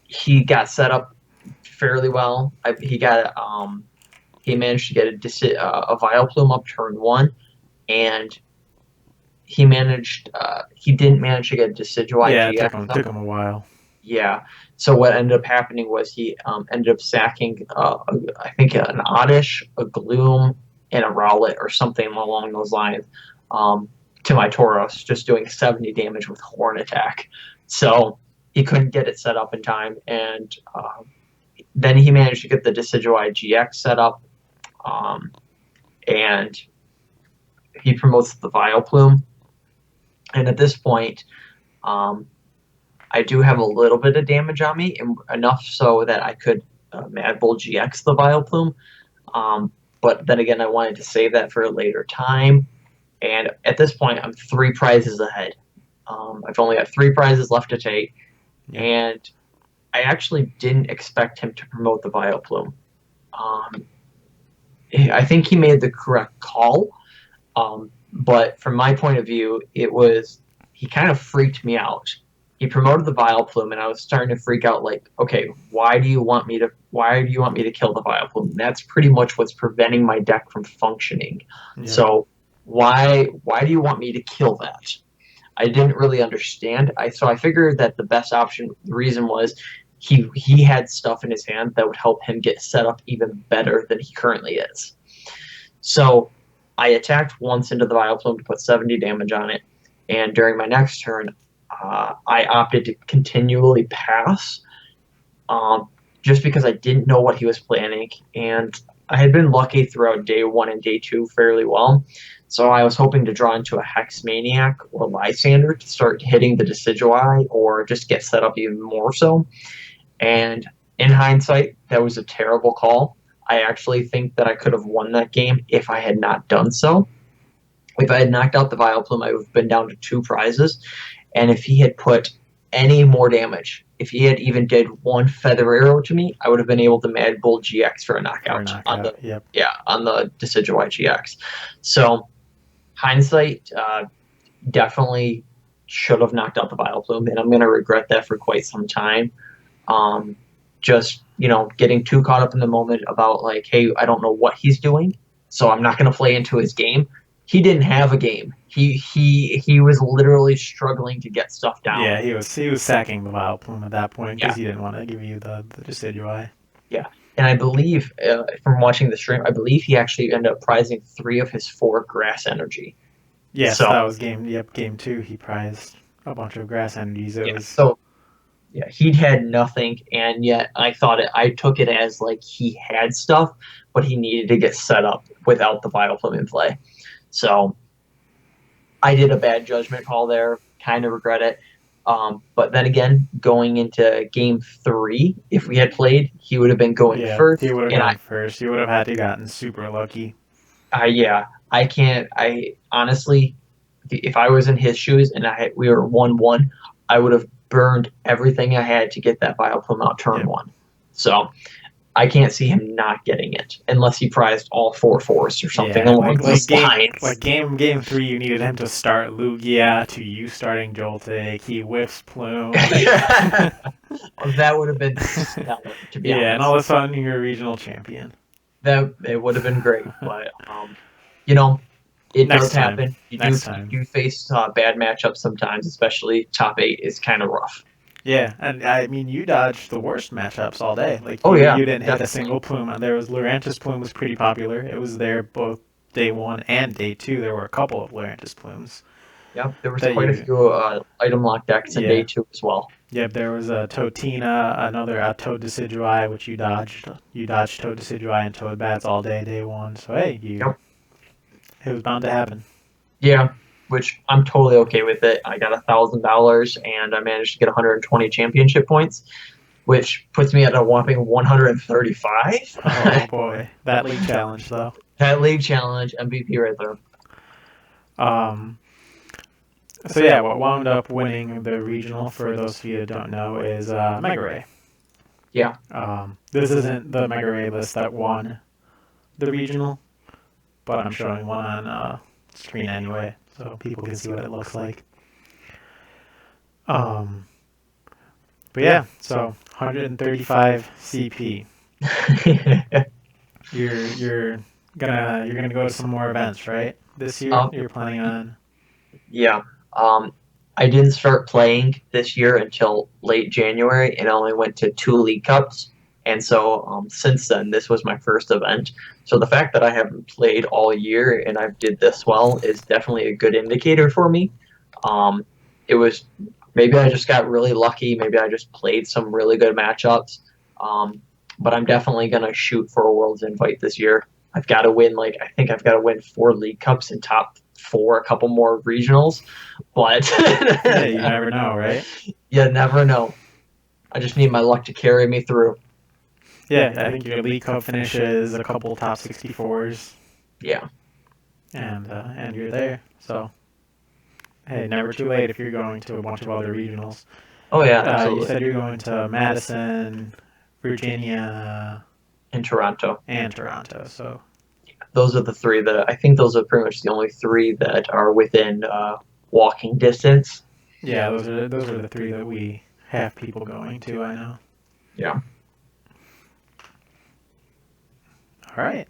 He got set up fairly well. He managed to get a Vileplume up turn 1, and he didn't manage to get Decidueye. Yeah, it took him a while. Yeah. So what ended up happening was he ended up sacking, I think, an Oddish, a Gloom, and a Rowlet or something along those lines to my Tauros, just doing 70 damage with Horn Attack. So he couldn't get it set up in time, and then he managed to get the Decidueye GX set up, and he promotes the Vileplume. And at this point, I do have a little bit of damage on me, enough so that I could Mad Bull GX the Vileplume. But then again, I wanted to save that for a later time. And at this point, I'm 3 prizes ahead. I've only got 3 prizes left to take. Yeah. And I actually didn't expect him to promote the Vileplume. I think he made the correct call. But from my point of view, he kind of freaked me out. He promoted the Vileplume, and I was starting to freak out. Like, okay, why do you want me to kill the Vileplume? That's pretty much what's preventing my deck from functioning. Yeah. So why do you want me to kill that? I didn't really understand. So I figured that the best option, the reason was he had stuff in his hand that would help him get set up even better than he currently is. So I attacked once into the Vileplume to put 70 damage on it, and during my next turn, I opted to continually pass, just because I didn't know what he was planning, and I had been lucky throughout day 1 and day 2 fairly well, so I was hoping to draw into a Hex Maniac or Lysander to start hitting the Decidueye or just get set up even more so. And in hindsight, that was a terrible call. I actually think that I could have won that game if I had not done so. If I had knocked out the Vileplume, I would have been down to 2 prizes. And if he had put any more damage, if he had even did 1 Feather Arrow to me, I would have been able to Mad Bull GX for a knockout, on the Decidueye GX. So hindsight, definitely should have knocked out the Vileplume, and I'm going to regret that for quite some time. Just, getting too caught up in the moment about, like, hey, I don't know what he's doing, so I'm not going to play into his game. He didn't have a game. He was literally struggling to get stuff down. Yeah, he was sacking the Vileplume at that point because he didn't want to give you the Decidueye. Yeah, and I believe, from watching the stream, I believe he actually ended up prizing 3 of his 4 Grass Energy. Yes, So that was game 2. He prized a bunch of grass energies. It yeah, was so yeah, he'd had nothing, and yet I took it as like he had stuff, but he needed to get set up without the biofilm in play. So I did a bad judgment call there. Kind of regret it. But then again, going into game 3, if we had played, he would have been going yeah. He first, would have and gone first. He would have had to gotten super lucky. yeah, I can't. I honestly, if I was in his shoes and we were 1-1, I would have burned everything I had to get that biofilm out turn Yep. 1. So I can't see him not getting it unless he prized all 4 fours or something Yeah, along those lines. game 3, you needed him to start Lugia to you starting Joltik. He whiffs Plume. That would have been stellar, to be Yeah, and all honest. of a sudden you're a regional champion. That it would have been great, but you know, it Next does time. happen. You Next you time. do face bad matchups sometimes, especially top 8 is kind of rough. Yeah, and I mean you dodged the worst matchups all day. Like Oh yeah, you didn't hit a definitely. single Plume. There was Lurantis Plume was pretty popular. It was there both day 1 and day 2. There were a couple of Lurantis Plumes Yep, there was that quite a you. few item lock decks in day Yeah. 2 as well. Yep, there was a Totina, another Toad Decidueye, which you dodged. You dodged Toad Decidueye and Toad Bats all day 1. So hey, Yep. it was bound to happen. Yeah, which I'm totally okay with it. I got $1,000 and I managed to get 120 championship points, which puts me at a whopping 135. Oh boy, that league challenge though. That league challenge MVP right there. Um, so yeah, what wound up winning the regional, for those of you that don't know, is Mega Ray. Yeah. This isn't the Mega Ray list that won the regional, but I'm showing one on screen anyway, so people can see what it looks like. But yeah, so 135 CP. You're gonna go to some more events, right? This year you're planning on. Yeah. I didn't start playing this year until late January and I only went to 2 League Cups. And so since then, this was my first event. So the fact that I haven't played all year and I did this well is definitely a good indicator for me. It was maybe I just got really lucky. Maybe I just played some really good matchups. But I'm definitely going to shoot for a World's Invite this year. I've got to win, like, I think I've got to win 4 League Cups and top 4, a couple more regionals. But Hey, you never know, right? you never know. I just need my luck to carry me through. Yeah, I think your League Cup finishes a couple top 64s. Yeah. And you're there. So, hey, never too late if you're going to a bunch of other regionals. Oh, yeah, You absolutely. said you're going to Madison, Virginia, In Toronto. and Toronto. So, Those are the 3 that I think those are pretty much the only 3 that are within walking distance. yeah, those are the 3 that we have people going to. I know. Yeah. All right.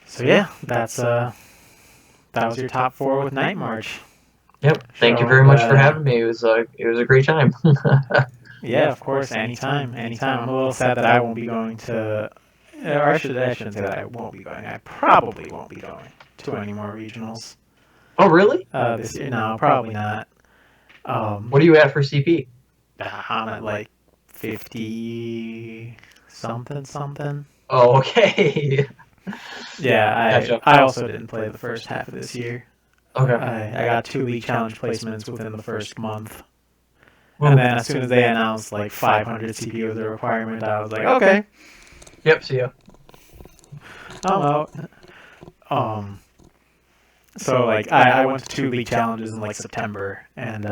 So yeah, that was your top 4 with Night March. Yep. Thank you very much for having me. It was a great time. Yeah, of course, anytime. I'm a little sad that I won't be going to, or I shouldn't say that I won't be going. I probably won't be going to any more regionals. Oh, really? This year, no, probably not. What are you at for CP? I'm at like 50 something. Oh, okay. Yeah, Gotcha. I also didn't play the first half of this year. Okay. I got 2 league challenge placements within the first month. And then as soon as they announced like 500 CPU was a requirement, I was like, okay, Yep. See ya. I'm out. So like I went to 2 league challenges in like September and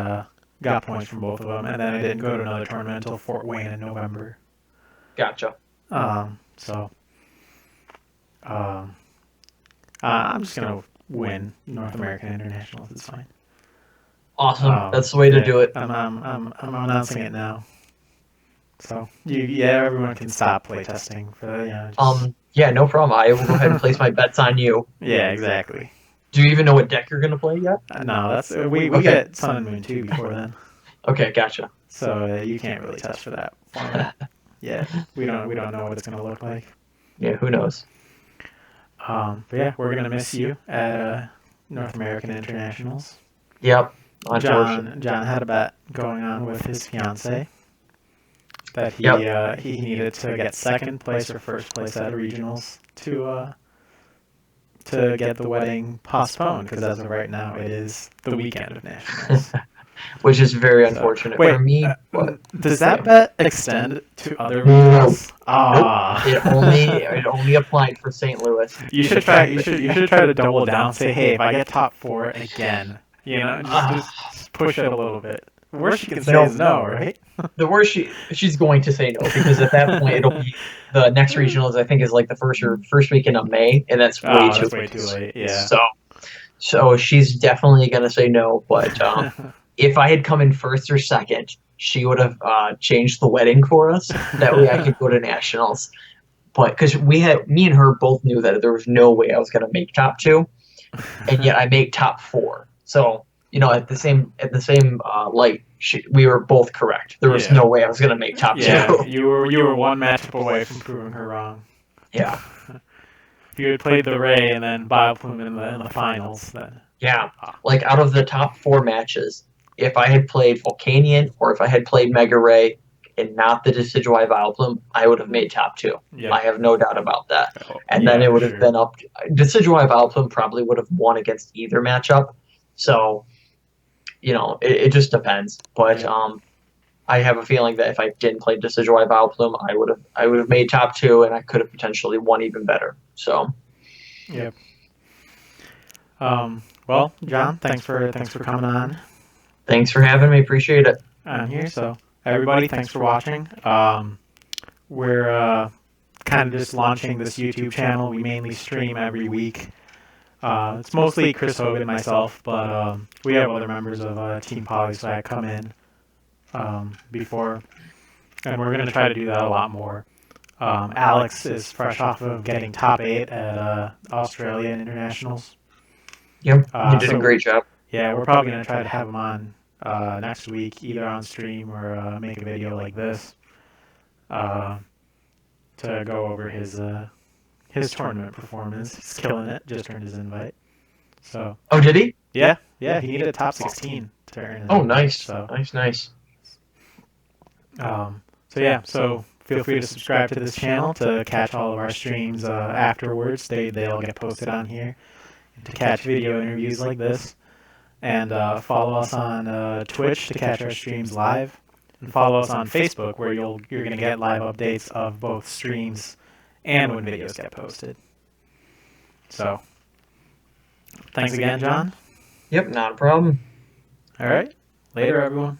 got points from both of them, and then I didn't go to another tournament until Fort Wayne in November. Gotcha. So I'm just gonna win North American Internationals. It's fine. Awesome. That's the way to do it. I'm announcing it now. So everyone can stop playtesting for Yeah, no problem. I will go ahead and place my bets on you. Yeah, exactly. Do you even know what deck you're gonna play yet? No, that's we get Sun and Moon 2 before then. Okay, gotcha. So you can't really test for that format. Yeah, we don't know what it's gonna look like. Yeah, who knows? But yeah, we're gonna miss you at North American Internationals. Yep. Unfortunately. John had a bet going on with his fiance that Yep. he needed to get second place or first place at regionals to get the wedding postponed, because as of right now it is the weekend of nationals. Which is very So, unfortunate wait, for me. But does that bet extend to other no, regionals? Ah, it only applied for St. Louis. you should try. You should try to double down. Say, hey, if I get top four again, just push it a little bit. The worst you can say is no, right? The worst she's going to say no, because at that point it'll be the next regionals. I think is like the first weekend of May, and that's way too late. Yeah. So she's definitely going to say no. But if I had come in first or second, she would have changed the wedding for us. That way I could go to nationals. But because me and her both knew that there was no way I was going to make top two, and yet I made top four. So at the same light, we were both correct. There was no way I was going to make top two. You were one matchup away from proving her wrong. Yeah. If you had played the Ray and then Bioplume in the finals, then like out of the top four matches, if I had played Volcanion or if I had played Mega Ray and not the Decidueye Vileplume, I would have made top two. Yep. I have no doubt about that. And then it would have been up. Decidueye Vileplume probably would have won against either matchup. So, it just depends. But I have a feeling that if I didn't play Decidueye Vileplume, I would have made top two, and I could have potentially won even better. So. Yep. Well, John, thanks for coming on. Thanks for having me. Appreciate it. I'm here. So everybody, thanks for watching. We're kind of just launching this YouTube channel. We mainly stream every week. It's mostly Chris Hogan and myself, but we have other members of Team Polyswag come in before, and we're going to try to do that a lot more. Alex is fresh off of getting top 8 at Australian Internationals. Yep, you did a great job. Yeah, we're probably going to try to have him on next week, either on stream or make a video like this to go over his tournament performance. He's killing it. Just earned his invite. So. Oh, did he? Yeah. He needed a top 16 to earn it. Oh, nice. So. Nice. So feel free to subscribe to this channel to catch all of our streams afterwards. They'll get posted on here. And to catch video interviews like this. And follow us on Twitch to catch our streams live. And follow us on Facebook, where you're going to get live updates of both streams and when videos get posted. So, thanks again, John. Yep, not a problem. All right. Later, everyone.